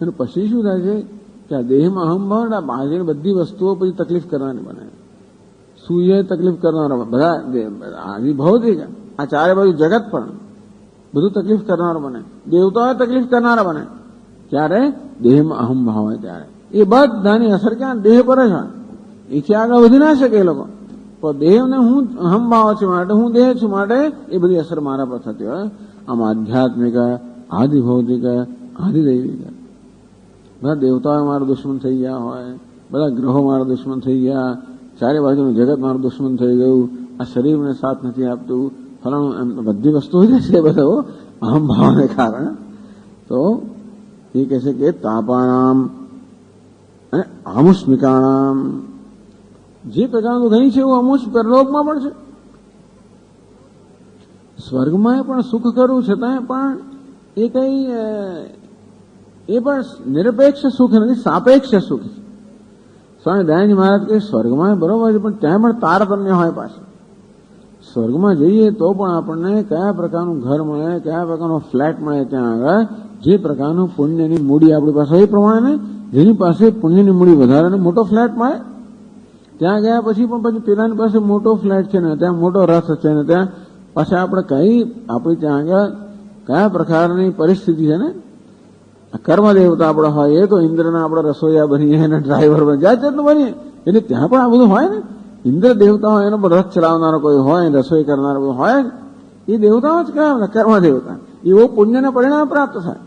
અને પછી શું થાય છે કે આ દેહમાં અહંભાવ, બહારની બધી વસ્તુઓ પછી તકલીફ કરવાની બને. સૂર્ય તકલીફ કરનારા, બધા આદિ ભૌતિક આ ચારે બાજુ જગત પણ બધું તકલીફ કરનાર બને. દેવતાઓ તકલીફ કરનારા બને. ત્યારે દેહમાં અહંભાવ હોય ત્યારે એ બધાની અસર ક્યાં? દેહ પર જ હોય. એથી આગળ વધી ના શકે એ લોકો. તો દેહને હું અહંભાવ છે માટે, હું દેહ છું માટે એ બધી અસર મારા પર થતી હોય. આમ આધ્યાત્મિક, આદિ ભૌતિક, આદિ દૈવિક, બધા દેવતાઓ મારા દુશ્મન થઈ ગયા હોય, બધા ગ્રહો મારા દુશ્મન થઈ ગયા, ચારે બાજુનું જગત મારું દુશ્મન થઈ ગયું, આ શરીરને સાથ નથી આપતું, ફલાણું, એમ બધી વસ્તુ હોય છે બધો અહંભાવને કારણે. તો એ કહે છે કે તાપાણામ અને આમુષ્મિકાણામ, જે પ્રકારનું ઘણી છે એવું અમુષ પરલોકમાં પણ છે. સ્વર્ગમાં પણ સુખ કરવું છતાંય પણ એ કઈ એ પણ નિરપેક્ષ સુખ નથી, સાપેક્ષ સુખ છે. સ્વામી દયાનંદ મહારાજ કે સ્વર્ગમાં બરોબર છે, પણ ત્યાં પણ તારતમ્ય હોય પાછું. સ્વર્ગમાં જઈએ તો પણ આપણને કયા પ્રકારનું ઘર મળે, કયા પ્રકારનો ફ્લેટ મળે, ત્યાં આગળ જે પ્રકારનું પુણ્યની મૂડી આપણી પાસે એ પ્રમાણે, જેની પાસે પુણ્યની મૂડી વધારે ને મોટો ફ્લેટ મળે, ત્યાં ગયા પછી પણ પછી પેલાની પાસે મોટો ફ્લેટ છે ને, ત્યાં મોટો રથ છે ને, ત્યાં પાછા આપણે કઈ આપણી ત્યાં આગળ કયા પ્રકારની પરિસ્થિતિ છે ને, કર્મ દેવતા આપણે હોય એ તો ઇન્દ્રના આપણે રસોઈયા બનીએ અને ડ્રાઈવર બની જાય તેટલું બનીએ, એટલે ત્યાં પણ આ બધું હોય ને. ઇન્દ્ર દેવતા હોય, એનો રથ ચલાવનારો કોઈ હોય, રસોઈ કરનારો કોઈ હોય, એ દેવતાઓ જ કહેવાય કર્મ દેવતા. એવો પુણ્યના પરિણામ પ્રાપ્ત થાય.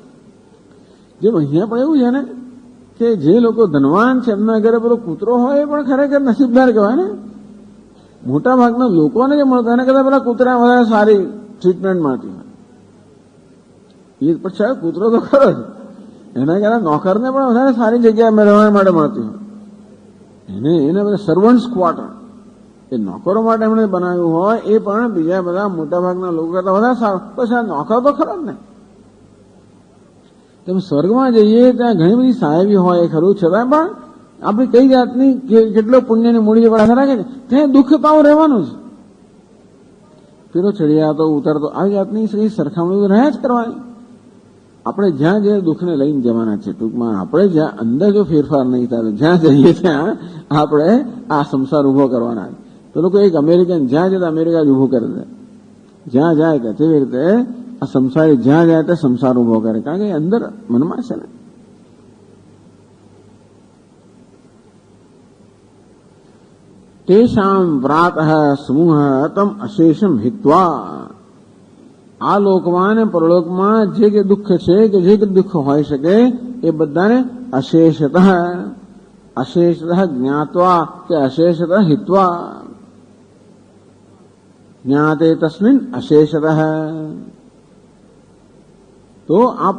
જેમ અહીંયા પણ એવું છે ને કે જે લોકો ધનવાન છે એમના ઘરે પેલો કૂતરો હોય એ પણ ખરેખર નસીબદાર કહેવાય ને. મોટા ભાગના લોકોને જે મળતા એના કરતા પેલા કૂતરા વધારે સારી ટ્રીટમેન્ટ મળતી હોય. એ પછી કૂતરો તો ખરો જ, એના કરતા નોકરને પણ વધારે સારી જગ્યા મેળવવા માટે મળતી હોય. એને બધા સર્વન્ટ્સ ક્વાર્ટર એ નોકરો માટે એમણે બનાવ્યું હોય, એ પણ બીજા બધા મોટા ભાગના લોકો કરતા વધારે સારું. પછી આ નોકર તો ખરો જ ને. તમે સ્વર્ગમાં જઈએ ત્યાં ઘણી બધી સાહેબી હોય એ ખરું, છતાં પણ આપણી કઈ જાતની કેટલો પુણ્યની મૂડી પર આધાર રાખે છે, ત્યાં દુઃખતાઓ રહેવાનું છે. પેલો ચડિયાતો ઉતરતો આવી જાતની સરખામણી રહ્યા જ કરવાની. આપણે જ્યાં જે દુઃખને લઈને જવાના છે, ટૂંકમાં આપણે જ્યાં અંદર જો ફેરફાર નહીં થાય, જ્યાં જઈએ ત્યાં આપણે આ સંસાર ઉભો કરવાના. તો લોકો એક અમેરિકન જ્યાં જાય અમેરિકા જ ઉભો કરી દે, જ્યાં જાય ત્યાં તેવી રીતે આ સંસારી જ્યાં જાય ત્યાં સંસાર ઉભો કરે, કારણ કે અંદર મનમાં છે ને. તેષામ વ્રાત સમૂહ તમ અશેષમ હિત્વા, આ લોકમાં અને પરલોકમાં જે કે દુઃખ છે કે જે કે દુઃખ હોઈ શકે એ બધાને અશેષતઃ, અશેષતઃ જ્ઞાત્વા કે અશેષતઃ હિત્વા, જ્ઞાતે તસ્મિન અશેષતઃ. તો આ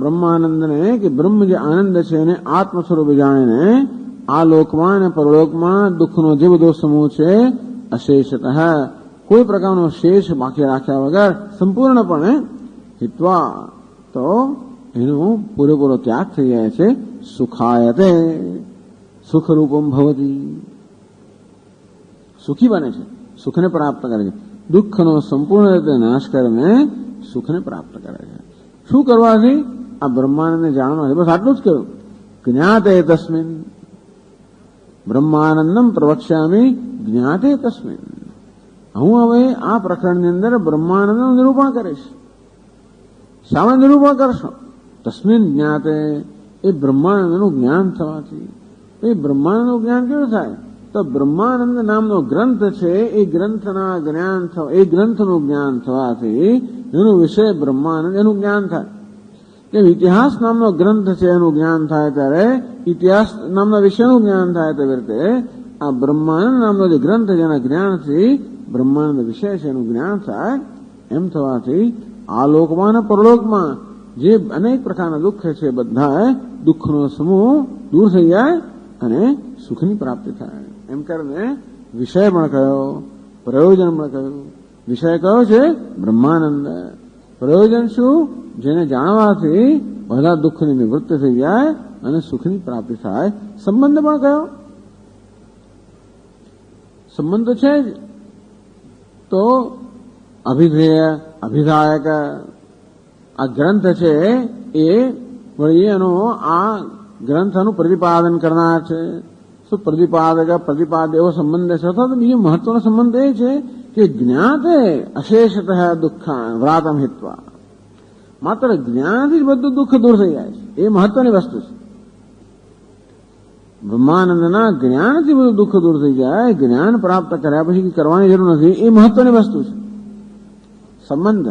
બ્રહ્માનંદને કે બ્રહ્મ જે આનંદ છે એને આત્મ સ્વરૂપે જાણીને આ લોકમાં અને પરલોકમાં દુઃખનો જે બધો સમૂહ છે અશેષતઃ, કોઈ પ્રકારનો શેષ બાકી રાખ્યા વગર સંપૂર્ણપણે હિત્વા, તો એનો પૂરેપૂરો ત્યાગ થઈ જાય છે. સુખાયતે સુખરૂપમ ભવતી, સુખી બને છે, સુખને પ્રાપ્ત કરે છે. દુઃખનો સંપૂર્ણ રીતે નાશ કરીને સુખને પ્રાપ્ત કરે છે. શું કરવાથી? આ બ્રહ્માંડને જાણવા છે, બસ આટલું જ કહ્યું. જ્ઞાતે તસ્મિન બ્રહ્માનંદમ પ્રવક્ષ્યામિ જ્ઞાતે તસ્મિન. હું હવે આ પ્રકરણની અંદર બ્રહ્માનંદનું નિરૂપણ કરીશ. શામાં નિરૂપણ કરશો? તસ્મિન જ્ઞાતે, એ બ્રહ્માનંદનું જ્ઞાન થવાથી. એ બ્રહ્માનંદનું જ્ઞાન કેવું થાય? તો બ્રહ્માનંદ નામનો ગ્રંથ છે, એ ગ્રંથના જ્ઞાન એ ગ્રંથનું જ્ઞાન થવાથી એનું વિષય બ્રહ્માનંદ, એનું જ્ઞાન થાય. જેમ ઇતિહાસ નામનો ગ્રંથ છે એનું જ્ઞાન થાય ત્યારે ઇતિહાસ નામના વિષયનું જ્ઞાન થાય, તેવી રીતે આ બ્રહ્માનંદ નામનો જે ગ્રંથ છે એના જ્ઞાનથી બ્રહ્માંડ વિષય છે એનું જ્ઞાન થાય. એમ થવાથી આ લોકમાં અને પરલોકમાં જે અનેક પ્રકારના દુઃખ છે બધા દુઃખનો સમૂહ દૂર થઈ જાય અને સુખની પ્રાપ્તિ થાય. એમ કરીને વિષય પણ કયો પ્રયોજન પણ કહ્યું. વિષય કયો છે? બ્રહ્માનંદ. પ્રયોજન શું? જેને જાણવાથી બધા દુઃખની નિવૃત્તિ થઈ જાય અને સુખની પ્રાપ્તિ થાય. સંબંધ પણ કયો? સંબંધ તો છે જ. તો અભિધેય, અભિધાયક આ ગ્રંથ છે એ વળી એનો આ ગ્રંથનું પ્રતિપાદન કરનાર છે. શું પ્રતિપાદક પ્રતિપાદ એવો સંબંધ છે. અથવા તો બીજો મહત્વનો સંબંધ એ છે કે જ્ઞાતે અશેષતઃ દુઃખ વ્રાતમ હિત્વા. માત્ર જ્ઞાનથી જ બધું દુઃખ દૂર થઈ જાય છે. એ મહત્વની વસ્તુ છે. બ્રહ્માનંદના જ્ઞાનથી બધું દુઃખ દૂર થઈ જાય. જ્ઞાન પ્રાપ્ત કર્યા પછી કરવાની જરૂર નથી. એ મહત્વની વસ્તુ છે. સંબંધ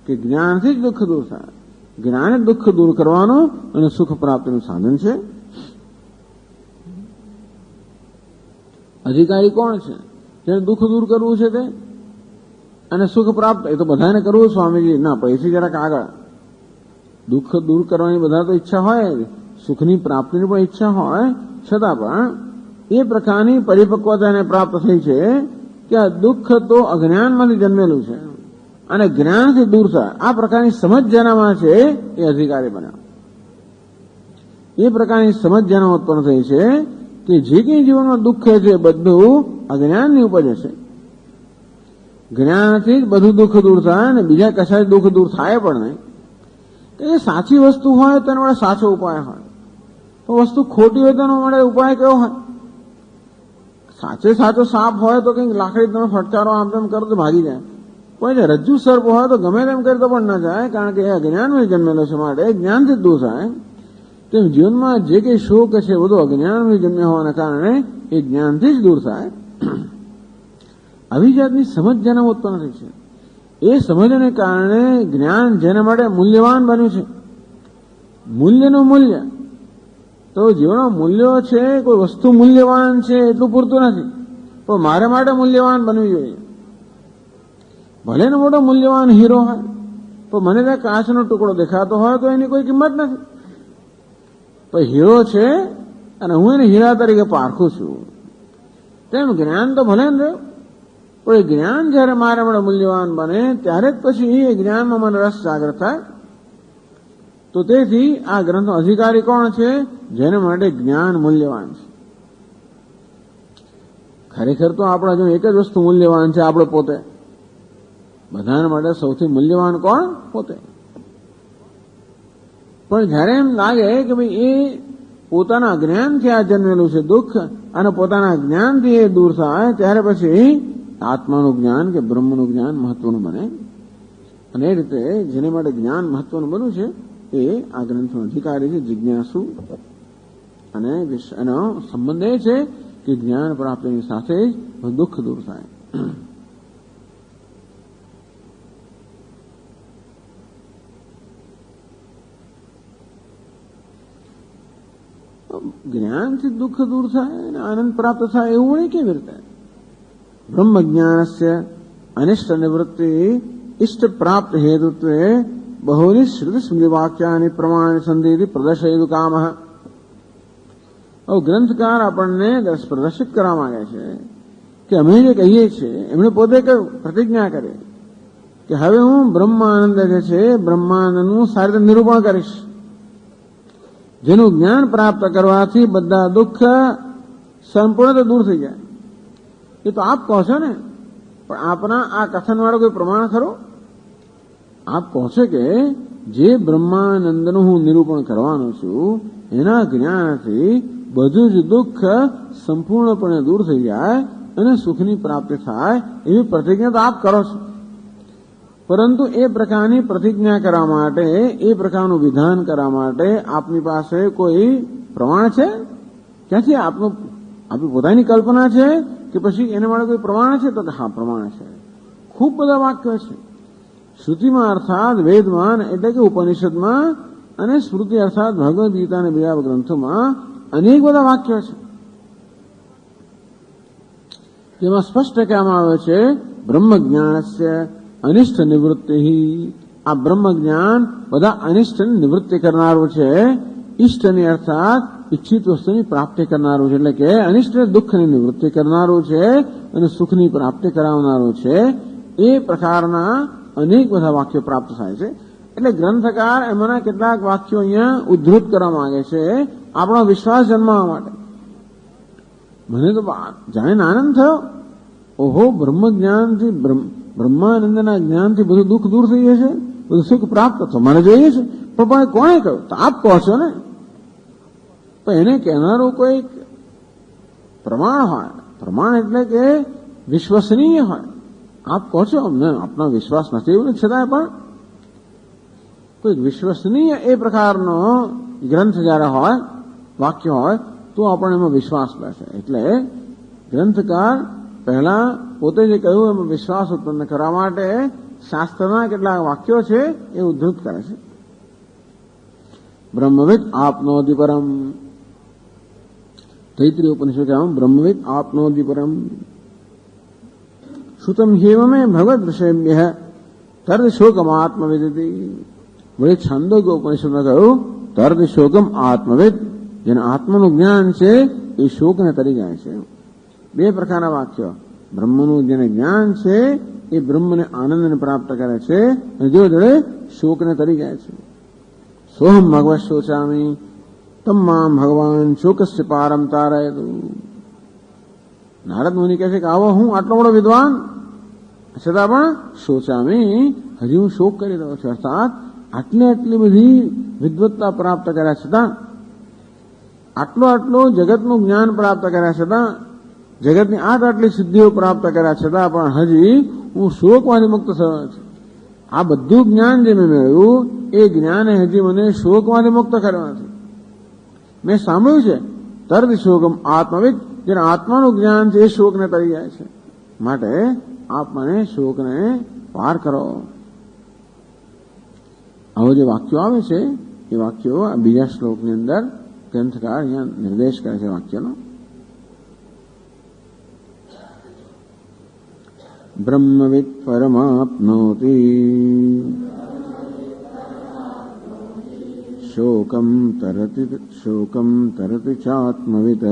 કે જ્ઞાનથી જ દુઃખ દૂર થાય. જ્ઞાન જ દુઃખ દૂર કરવાનું અને સુખ પ્રાપ્તિનું સાધન છે. અધિકારી કોણ છે? જેને દુઃખ દૂર કરવું છે તે અને સુખ પ્રાપ્ત. એ તો બધાને કરવું સ્વામીજી. ના, પૈસા જરાક આગળ. દુઃખ દૂર કરવાની બધા તો ઈચ્છા હોય, સુખની પ્રાપ્તિની પણ ઈચ્છા હોય, છતાં પણ એ પ્રકારની પરિપક્વતા એને પ્રાપ્ત થઈ છે કે આ દુઃખ તો અજ્ઞાનમાંથી જન્મેલું છે અને જ્ઞાનથી દૂર થાય. આ પ્રકારની સમજ જેનામાં છે એ અધિકારી બન્યા. એ પ્રકારની સમજ જેના ઉત્પન્ન થઈ છે કે જે કંઈ જીવનમાં દુઃખ છે બધું અજ્ઞાનની ઉપજ છે. જ્ઞાનથી જ બધું દુઃખ દૂર થાય અને બીજા કશાય દુઃખ દૂર થાય પણ નહીં. એ સાચી વસ્તુ હોય તેનો મળે સાચો ઉપાય હોય, તો વસ્તુ ખોટી હોય તેનો મળે ઉપાય કેવો હોય? સાચે સાચો સાપ હોય તો કંઈક લાકડી તમે ફટકારો આમ તેમ કરો તો ભાગી જાય. કોઈ રજ્જુ સર્પ હોય તો ગમે તેમ કરી તો પણ ના જાય, કારણ કે એ અજ્ઞાનમાં જન્મેલો છે. માટે જ્ઞાનથી જ દૂર થાય. તેમ જીવનમાં જે કંઈ શોક છે બધું અજ્ઞાનમાં જન્મ્યા હોવાના કારણે એ જ્ઞાનથી જ દૂર થાય. આવી જાતની સમજ જેના ઉત્પન્ન થઈ છે એ સમજને કારણે જ્ઞાન જેના માટે મૂલ્યવાન બન્યું છે. મૂલ્યનું મૂલ્ય તો જીવનમાં મૂલ્યો છે. કોઈ વસ્તુ મૂલ્યવાન છે એટલું પૂરતું નથી, પણ મારા માટે મૂલ્યવાન બનવી જોઈએ. ભલે ને મોટો મૂલ્યવાન હીરો હોય, પણ મને ત્યાં કાચનો ટુકડો દેખાતો હોય તો એની કોઈ કિંમત નથી. પણ હીરો છે અને હું એને હીરા તરીકે પારખું છું. તેમ જ્ઞાન તો ભલે ને રહ્યું, પણ એ જ્ઞાન જયારે મારા માટે મૂલ્યવાન બને ત્યારે જ પછી એ જ્ઞાનમાં મને રસ જાગૃત થાય. તો તેથી આ ગ્રંથનો અધિકારી કોણ છે? જેને માટે જ્ઞાન મૂલ્યવાન છે. ખરેખર તો આપણા જો એક જ વસ્તુ મૂલ્યવાન છે, આપણે પોતે. બધાને માટે સૌથી મૂલ્યવાન કોણ? પોતે. પણ જયારે એમ લાગે કે ભાઈ એ પોતાના જ્ઞાનથી આ જન્મેલું છે દુઃખ અને પોતાના જ્ઞાનથી એ દૂર થાય, ત્યારે પછી આત્માનું જ્ઞાન કે બ્રહ્મનું જ્ઞાન મહત્વનું બને. અને એ રીતે જેને માટે જ્ઞાન મહત્વનું બન્યું છે એ આ ગ્રંથનો અધિકારી છે, જિજ્ઞાસુ. અને એનો સંબંધ એ છે કે જ્ઞાન પ્રાપ્તિની સાથે જ દુઃખ દૂર થાય. જ્ઞાનથી દુઃખ દૂર થાય અને આનંદ પ્રાપ્ત થાય એવું નહીં કેવી રીતે? બ્રહ્મ જ્ઞાનસ્ય અનિષ્ટ નિવૃત્તિ ઇષ્ટ પ્રાપ્ત હેતુત્વે બહુની શ્રુતિ સ્મૃતિ વાક્યાની પ્રમાણ સંધિ પ્રદર્શયતુ કામ. ગ્રંથકાર આપણને પ્રદર્શિત કરવા માંગે છે કે અમે જે કહીએ છીએ એમણે પોતે પ્રતિજ્ઞા કરી કે હવે હું બ્રહ્માનંદ જે છે બ્રહ્માનંદનું સારી રીતે નિરૂપણ કરીશ, જેનું જ્ઞાન પ્રાપ્ત કરવાથી બધા દુઃખ સંપૂર્ણ દૂર થઈ જાય. એ તો આપ કહો છો ને, પણ આપના આ કથન વાળો કોઈ પ્રમાણ ખરો? આપ કહો છો કે જે બ્રહ્માનંદનું હું નિરૂપણ કરવાનો છું એના જ્ઞાનથી બધું જ દુઃખ સંપૂર્ણપણે દૂર થઈ જાય અને સુખની પ્રાપ્તિ થાય, એવી પ્રતિજ્ઞા તો આપ કરો છો. પરંતુ એ પ્રકારની પ્રતિજ્ઞા કરવા માટે, એ પ્રકારનું વિધાન કરવા માટે આપની પાસે કોઈ પ્રમાણ છે? ક્યાંથી? આપની પોતાની કલ્પના છે કે પછી એના માટે કોઈ પ્રમાણ છે? તો હા, પ્રમાણ છે. ખૂબ બધા વાક્યો છે શ્રુતિમાં, અર્થાત વેદમાં, એટલે કે ઉપનિષદમાં, અને સ્મૃતિ અર્થાત ભગવદ્ ગીતા અને બીજા ગ્રંથોમાં અનેક બધા વાક્યો છે જેમાં સ્પષ્ટ કહેવામાં આવે છે બ્રહ્મ જ્ઞાનસ્ય અનિષ્ટ નિવૃત્તિ. આ બ્રહ્મ જ્ઞાન બધા અનિષ્ટની નિવૃત્તિ કરનારું છે. ઇષ્ટની અર્થાત ઈચ્છિત વસ્તુની પ્રાપ્તિ કરનારું છે, એટલે કે અનિષ્ટ દુઃખની નિવૃત્તિ કરનારું છે અને સુખની પ્રાપ્તિ કરાવનારું છે. એ પ્રકારના અનેક બધા વાક્યો પ્રાપ્ત થાય છે. એટલે ગ્રંથકાર એમાંના કેટલાક વાક્યો અહીંયા ઉદ્ધૃત કરવા માંગે છે આપણો વિશ્વાસ જન્માવવા માટે. મને તો જાણીને આનંદ થયો. ઓહો, બ્રહ્મ જ્ઞાનથી બ્રહ્માનંદના જ્ઞાનથી બધું દુઃખ દૂર થઈ જશે, બધું સુખ પ્રાપ્ત તો મને જોઈએ છે. પણ કોણે કહ્યું? તો આપ કહો છો ને. પણ એને કહેનારું કોઈ પ્રમાણ હોય. પ્રમાણ એટલે કે વિશ્વસનીય હોય. આપ કહો છો અમને આપનો વિશ્વાસ નથી એવું છતાંય પણ કોઈ વિશ્વસનીય એ પ્રકારનો ગ્રંથ જયારે હોય, વાક્ય હોય, તો આપણને એમાં વિશ્વાસ બેસે. એટલે ગ્રંથકાર પહેલા પોતે જે કહ્યું એમાં વિશ્વાસ ઉત્પન્ન કરવા માટે શાસ્ત્રના કેટલાક વાક્યો છે એ ઉદ્ધૃત કરે છે. બ્રહ્મવિદ આપનોતિ પરમ. તૈત્રીય ઉપનિષદ કહેવામાં બ્રહ્મવિદ આપનોતિ પરમ. શ્રુતમ હેવમે ભગવદ ઋષેભ્ય તર્દ શોકમ આત્મવિદિ. વળી છાંદોગ્ય ઉપનિષદમાં કહ્યું તર્દ શોકમ આત્મવિદ. જેને આત્માનું જ્ઞાન છે એ શોકને તરી જાય છે. બે પ્રકારના વાક્યો. બ્રહ્મનું જેને જ્ઞાન છે એ બ્રહ્મને આનંદને પ્રાપ્ત કરે છે અને જો જોડે શોકને તરી જાય છે. સોહમ ભગવત શોચામી તમામ ભગવાન શોકસ્ય પારમ તારયતુ. નારદ મુનિ કહે છે કે આવો હું આટલો બધો વિદ્વાન છતાં પણ શોચામી, હજી હું શોક કરી રહ્યો છું. અર્થાત આટલી બધી વિદ્વત્તા પ્રાપ્ત કર્યા છતાં, આટલું જગતનું જ્ઞાન પ્રાપ્ત કર્યા છતાં, જગતની આટલી સિદ્ધિઓ પ્રાપ્ત કર્યા છતાં પણ હજી હું શોકમાંથી મુક્ત થયો છું. આ બધું જ્ઞાન જે મેં મેળવ્યું એ જ્ઞાને હજી મને શોકમાંથી મુક્ત કર્યો નથી. મેં સાંભળ્યું છે તર્દ શોકમ આત્મવિદ. જેને આત્માનું જ્ઞાન છે એ શોકને તરી જાય છે. માટે આપ મને શોકને પાર કરો. આવો જે વાક્યો આવે છે એ વાક્યો આ બીજા શ્લોકની અંદર ગ્રંથકાર અહીંયા નિર્દેશ કરે છે વાક્યનો. બ્રહ્મવિદ પરમાપ્નોતિ શોકમ તરતિ ચાત્મવિદ.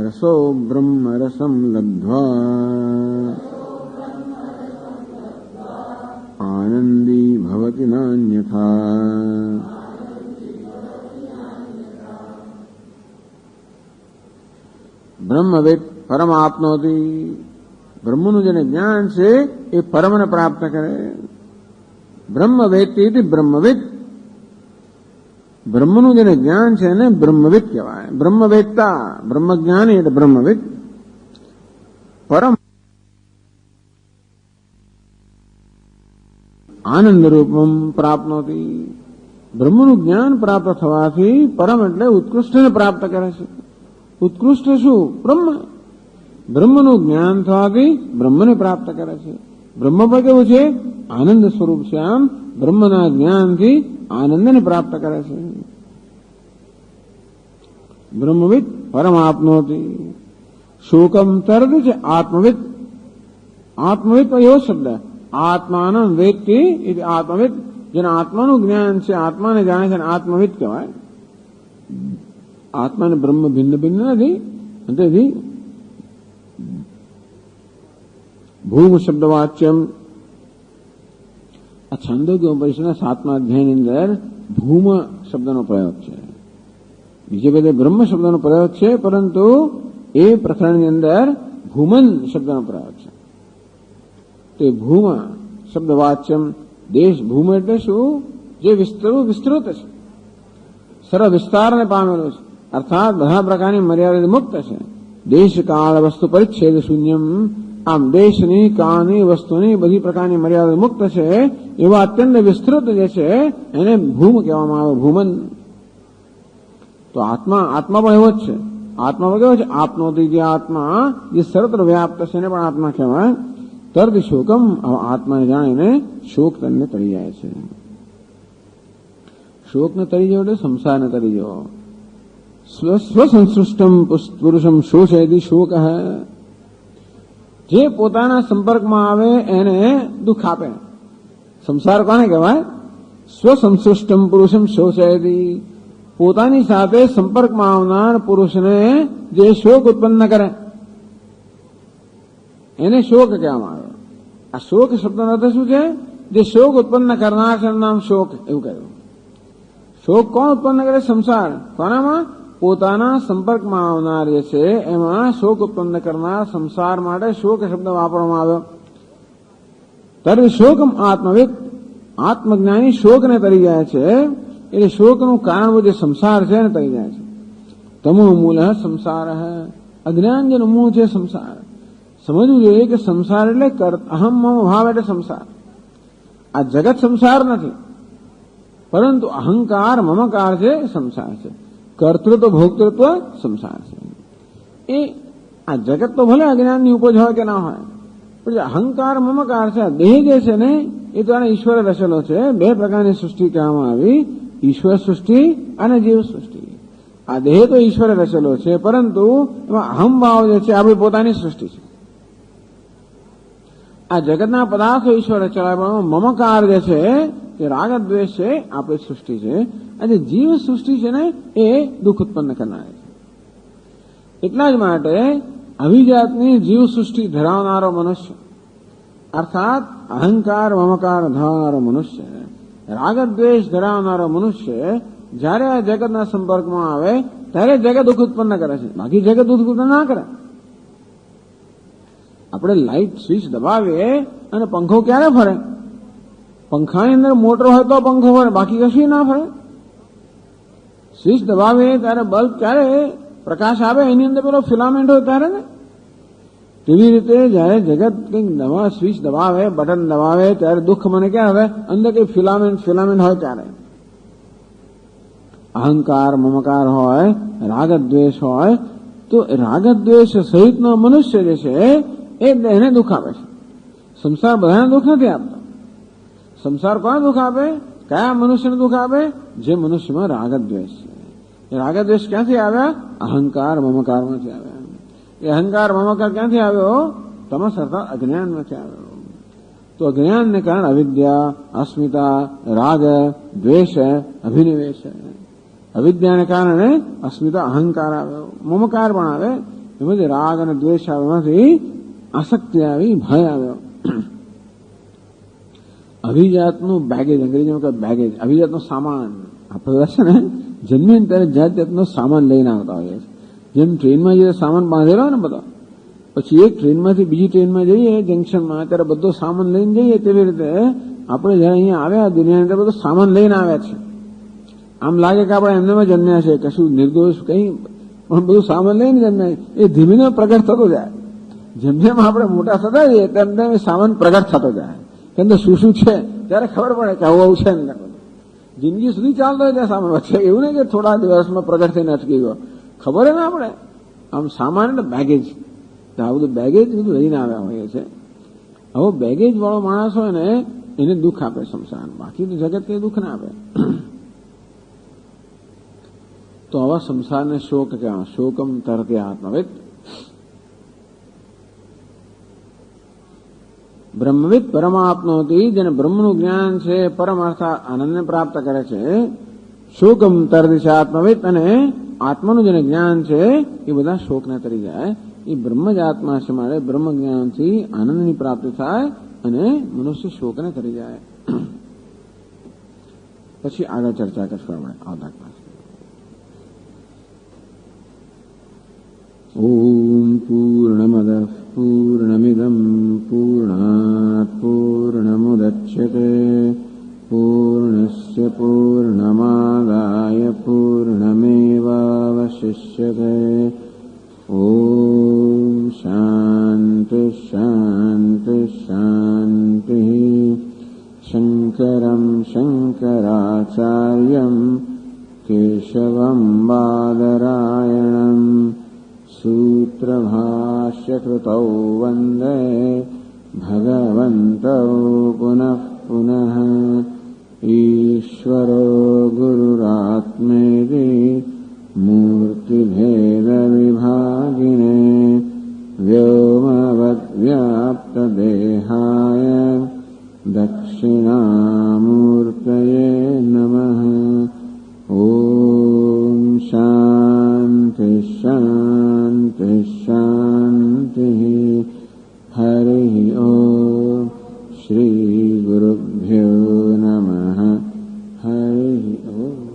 રસો બ્રહ્મ રસમ લબ્ધ્વા આનંદી ભવતિ નાન્યથા. બ્રહ્મવિદ પરમાપ્નોતિ. બ્રહ્મનું જેને જ્ઞાન છે એ પરમને પ્રાપ્ત કરે. બ્રહ્મવેત્તિ બ્રહ્મવિદ. બ્રહ્મનું જેને જ્ઞાન છે એને બ્રહ્મવિદ કહેવાય. બ્રહ્મવેત્તા, બ્રહ્મજ્ઞાની એટલે બ્રહ્મવિદ. પરમ આનંદ રૂપમ પ્રાપ્નોતિ. બ્રહ્મનું જ્ઞાન પ્રાપ્ત થવાથી પરમ એટલે ઉત્કૃષ્ટને પ્રાપ્ત કરે છે. ઉત્કૃષ્ટ શું? બ્રહ્મ. બ્રહ્મનું જ્ઞાન થવાથી બ્રહ્મને પ્રાપ્ત કરે છે. બ્રહ્મ પર કેવું છે? આનંદ સ્વરૂપ છે. આમ બ્રહ્મના જ્ઞાનથી આનંદને પ્રાપ્ત કરે છે. બ્રહ્મવિદ પરમાપ્નોતિ. શોકમ તર્દ છે આત્મવિદ. આત્મવિદ એવો શબ્દ. આત્માનં વેત્તિ એટલે આત્મવિદ. જેને આત્માનું જ્ઞાન છે, આત્માને જાણે છે, આત્મવિદ કહેવાય. આત્માને બ્રહ્મ ભિન્ન ભિન્ન નથી. તેથી ભૂમ શબ્દ વાચ્યમ. આ છાંદોગ્ય ઉપનિષદના 7મા અધ્યાયની અંદર ભૂમ શબ્દનો પ્રયોગ છે. બીજે બધે બ્રહ્મ શબ્દનો પ્રયોગ છે, પરંતુ એ પ્રકરણની અંદર ભૂમન શબ્દનો પ્રયોગ છે. તે ભૂમ શબ્દ વાચ્યમ. દેશ ભૂમ એટલે શું? જે વિસ્તૃત છે, સર્વ વિસ્તારને પામેલો છે. અર્થાત બધા પ્રકારની મર્યાદા મુક્ત છે. દેશ કાળ વસ્તુ પરિચ્છેદ શૂન્યમ. આમ દેશની, કાળની, વસ્તુની બધી પ્રકારની મર્યાદા મુક્ત છે એવા અત્યંત વિસ્તૃત જે છે એને ભૂમ કહેવામાં આવે. ભૂમન. તો આત્મા પણ એવો જ છે. આત્મા પણ કેવો છે? આપનોતિ. જે આત્મા જે સર્વત્ર વ્યાપ્ત છે એને પણ આત્મા કહેવાય. તર્દ શોકમ. આત્માને જાણીને શોક તને તરી જાય છે. શોકને તરી જવો એટલે સંસારને તરી જવો. સ્વસંસૃષ્ટમ પુરુષમ શોષયતિ શોક. જે પોતાના સંપર્કમાં આવે એને દુઃખ આપે. સંસાર કોને કહેવાય? સ્વસંસૃષ્ટમ પુરુષમ શોચયતી, પોતાની સાથે સંપર્કમાં આવનાર પુરુષને જે શોક ઉત્પન્ન કરે એને શોક કહેવામાં આવે. આ શોક શબ્દનો અર્થ શું છે? જે શોક ઉત્પન્ન કરનાર છે નામ શોક, એવું કહ્યું. શોક કોણ ઉત્પન્ન કરે? સંસાર. કોનામાં? પોતાના સંપર્કમાં આવનાર જે છે એમાં શોક ઉત્પન્ન કરનાર સંસાર માટે શોક શબ્દ વાપરવામાં આવ્યો. ત્યારે શોકમ આત્મવિદ, આત્મજ્ઞાની શોકને તરી જાય છે. એટલે શોકનું કારણ જે સંસાર છે એને તરી જાય છે. તમો મૂલ સંસાર, અજ્ઞાન જેનું મૂળ છે સંસાર. સમજવું જોઈએ કે સંસાર એટલે અહમ મમ ભાવ એટલે સંસાર. આ જગત સંસાર નથી, પરંતુ અહંકાર મમકાર છે સંસાર છે. કર્તૃત્વ ભોક્તૃત્વ સંસાર છે. એ આ જગત તો ભલે અજ્ઞાનની ઉપજ હોય કે ના હોય, પણ જે અહંકાર મમકાર છે, દેહ જે છે ને એ તો આને ઈશ્વરે રચેલો છે. બે પ્રકારની સૃષ્ટિ કહેવામાં આવી, ઈશ્વર સૃષ્ટિ અને જીવ સૃષ્ટિ. આ દેહ તો ઈશ્વરે રચેલો છે, પરંતુ એમાં અહમ ભાવ જે છે આપણી પોતાની સૃષ્ટિ છે. આ જગતના પદાર્થો ઈશ્વર રચેલા, પણ મમકાર જે છે તે રાગ દ્વેષ છે આપણી સૃષ્ટિ છે. અને જીવ સૃષ્ટિ છે ને એ દુઃખ ઉત્પન્ન કરનારી છે. એટલા જ માટે અભિજાતની જીવ સૃષ્ટિ ધરાવનારો મનુષ્ય, અર્થાત અહંકાર મમકાર ધરાવનારો મનુષ્ય, રાગ દ્વેષ ધરાવનારો મનુષ્ય જ્યારે આ જગતના સંપર્કમાં આવે ત્યારે જગત દુઃખ ઉત્પન્ન કરે છે, બાકી જગત દુઃખ ઉત્પન્ન ના કરે. આપણે લાઇટ સ્વિચ દબાવીએ અને પંખો ક્યારે ફરે? પંખાની અંદર મોટર હોય તો પંખો ફરે, બાકી કશું ના ફરે. સ્વિચ દબાવીએ ત્યારે બલ્બ ક્યારે પ્રકાશ આવે? એની અંદર પેલો ફિલામેન્ટ હોય ત્યારે ને. તેવી રીતે જયારે જગત કંઈક નવા સ્વિચ દબાવે, બટન દબાવે ત્યારે દુઃખ મને ક્યાં આવે? અંદર કઈ ફિલામેન્ટ હોય ત્યારે. અહંકાર મમકાર હોય, રાગ દ્વેષ હોય, તો રાગ દ્વેષ સહિતનો મનુષ્ય જે છે એ દેહને દુઃખ આપે છે. સંસાર બધાને દુઃખ નથી આપતો. સંસાર કોને દુઃખ આપે? કયા મનુષ્યને દુઃખ આપે? જે મનુષ્યમાં રાગ દ્વેષ છે. એ રાગ દ્વેષ ક્યાંથી આવ્યા? અહંકાર મમકારમાંથી આવ્યા. એ અહંકાર મમકાર ક્યાંથી આવ્યો? તમસ અર્થાત અજ્ઞાનમાંથી આવ્યો. તો અજ્ઞાનને કારણે અવિદ્યા, અસ્મિતા, રાગ, દ્વેષ, અભિનિવેશ. અવિદ્યાને કારણે અસ્મિતા અહંકાર આવ્યો, મમકાર પણ આવે. એમાંથી રાગ અને દ્વેષ આવ્યામાંથી આસક્તિ આવી, ભય આવ્યો. અભિજાતનું બેગેજ, અંગ્રેજીમાં કહે બેગેજ, અભિજાતનો સામાન. આપણે છે ને જન્મીને ત્યારે જાત જાતનો સામાન લઈને આવતા હોઈએ છીએ. જેમ ટ્રેનમાં જે સામાન બાંધેલો હોય ને બધો, પછી એક ટ્રેનમાંથી બીજી ટ્રેનમાં જઈએ જંકશનમાં, ત્યારે બધો સામાન લઈને જઈએ. તેવી રીતે આપણે જયારે અહીંયા આવ્યા દુનિયાની અંદર બધો સામાન લઈને આવ્યા છે. આમ લાગે કે આપણે એમનેમાં જન્મ્યા છે, કશું નિર્દોષ કંઈ, પણ બધું સામાન લઈને જન્મ્યા. એ ધીમે ધીમે પ્રગટ થતો જાય. જેમ જેમ આપણે મોટા થતા જઈએ તેમ તેમ એ સામાન પ્રગટ થતો જાય. કેમ તો શું શું છે ત્યારે ખબર પડે કે આવું છે ને. જિંદગી સુધી ચાલતો હોય ત્યાં સામાન વચ્ચે, એવું નહીં કે થોડા દિવસમાં પ્રગટ થઈને અટકી ગયો. ખબર ને આપણે આમ સામાન એટલે બેગેજ. આ બધું બેગેજ બધું લઈને આવ્યા હોઈએ છે. હવે બેગેજ વાળો માણસ હોય ને એને દુઃખ આપે સંસાર, બાકી તો જગત કઈ દુઃખ ના આપે. તો આવા સંસારને શોક કહેવાય. શોકમ તરતે આત્મવિદ. બ્રહ્મવિદ પરમાત્માથી, જેને બ્રહ્મનું જ્ઞાન છે, પરમ અર્થાત આનંદને પ્રાપ્ત કરે છે. શોકમ તરતે છે આત્મવિદ. અને આત્માનું જેને જ્ઞાન છે એ બધા શોકને તરી જાય. એ બ્રહ્મ જ આત્મા છે, માટે બ્રહ્મ જ્ઞાનથી આનંદની પ્રાપ્તિ થાય અને મનુષ્ય શોકને તરી જાય. પછી આગળ ચર્ચા કરશું આપણે આવતા ક્લાસ. ઓમ પૂર્ણમદ પૂર્ણમિદમ પૂર્ણાત પૂર્ણમુદચ્યતે પૂર્ણસ્ય પૂર્ણમાદાય પૂર્ણમેવાવશિષ્યતે. ઓમ શાંતિ શાંતિ શાંતિ. શંકરં શંકરાચાર્યં કેશવં બાદરાયણં સૂત્રભાષ્યકૃતૌ વંદે ભગવन्तૌ પુનઃ પુનઃ. ઈશ્વરો ગુરુરાત્મેતિ મૂર્તિભેદવિભાગિને વ્યોમવદ્વ્યાપ્તદેહાય દક્ષિણામૂર્તયે हरि ओम। श्री गुरुभ्यो नमः। हरि ओम।